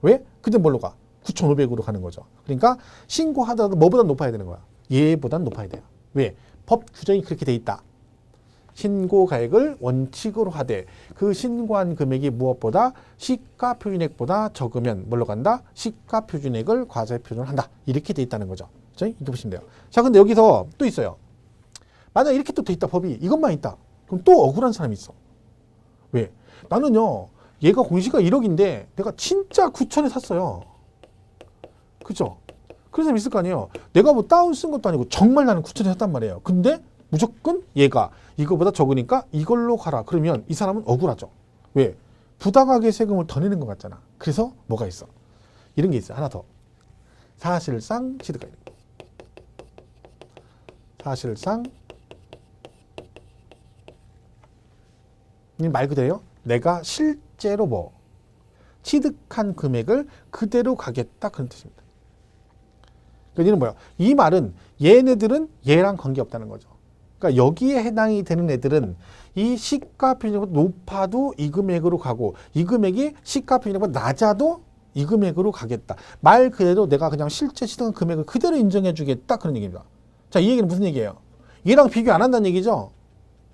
왜? 그때 뭘로 가? 9,500으로 가는 거죠. 그러니까 신고하더라도 뭐보다 높아야 되는 거야. 얘보단 높아야 돼요. 왜? 법 규정이 그렇게 돼 있다. 신고가액을 원칙으로 하되 그 신고한 금액이 무엇보다 시가 표준액보다 적으면 뭘로 간다? 시가 표준액을 과세 표준한다. 이렇게 돼 있다는 거죠. 이렇게 보시면 돼요. 자, 근데 여기서 또 있어요. 만약 이렇게 또 돼 있다 법이 이것만 있다. 그럼 또 억울한 사람이 있어. 왜? 나는요. 얘가 공시가 1억인데 내가 진짜 9천에 샀어요. 그죠? 그런 사람 있을 거 아니에요. 내가 뭐 다운 쓴 것도 아니고 정말 나는 9천에 샀단 말이에요. 근데 무조건 얘가 이거보다 적으니까 이걸로 가라. 그러면 이 사람은 억울하죠. 왜? 부당하게 세금을 더 내는 것 같잖아. 그래서 뭐가 있어? 이런 게 있어요. 하나 더. 사실상 취득가액. 사실상 말 그대로 내가 실제로 뭐 취득한 금액을 그대로 가겠다 그런 뜻입니다. 그러니까 이는 뭐야? 이 말은 얘네들은 얘랑 관계없다는 거죠. 그러니까 여기에 해당이 되는 애들은 이 시가 표준액보다 높아도 이 금액으로 가고 이 금액이 시가 표준액보다 낮아도 이 금액으로 가겠다. 말 그대로 내가 그냥 실제 취득한 금액을 그대로 인정해 주겠다 그런 얘기입니다. 자, 이 얘기는 무슨 얘기예요? 얘랑 비교 안 한다는 얘기죠.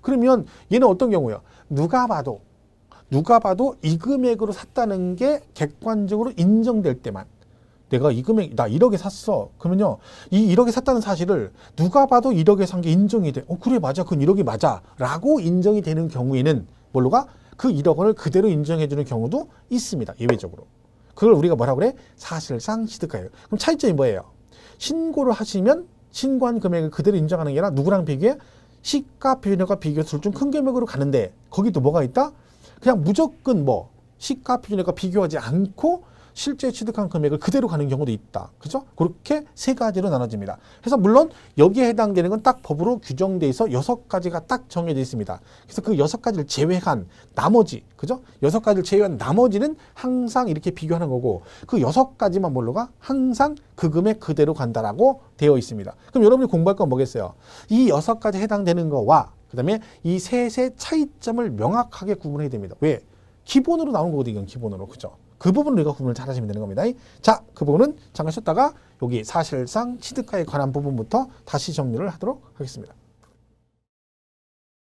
그러면 얘는 어떤 경우예요? 누가 봐도 이 금액으로 샀다는 게 객관적으로 인정될 때만 내가 이 금액 나 1억에 샀어. 그러면요. 이 1억에 샀다는 사실을 누가 봐도 1억에 산 게 인정이 돼. 그래 맞아. 그건 1억이 맞아. 라고 인정이 되는 경우에는 뭘로 가? 그 1억 원을 그대로 인정해주는 경우도 있습니다. 예외적으로. 그걸 우리가 뭐라고 그래? 사실상 취득가예요. 그럼 차이점이 뭐예요? 신고를 하시면 신고한 금액을 그대로 인정하는 게 아니라 누구랑 비교해? 시가 표준액과 비교해서 둘 중 큰 금액으로 가는데 거기도 뭐가 있다? 그냥 무조건 뭐 시가 표준액과 비교하지 않고 실제 취득한 금액을 그대로 가는 경우도 있다. 그죠? 그렇게 세 가지로 나눠집니다. 그래서 물론 여기에 해당되는 건 딱 법으로 규정돼 있어 6가지가 딱 정해져 있습니다. 그래서 그 6가지를 제외한 나머지, 그죠? 6가지를 제외한 나머지는 항상 이렇게 비교하는 거고 그 6가지만 뭘로 가? 항상 그 금액 그대로 간다라고 되어 있습니다. 그럼 여러분이 공부할 건 뭐겠어요? 이 6가지 해당되는 거와 그 다음에 이 셋의 차이점을 명확하게 구분해야 됩니다. 왜? 기본으로 나온 거거든요. 이건 기본으로. 그죠? 그 부분을 우리가 구분을 잘 하시면 되는 겁니다. 자, 그 부분은 잠깐 쉬었다가 여기 사실상 취득가에 관한 부분부터 다시 정리를 하도록 하겠습니다.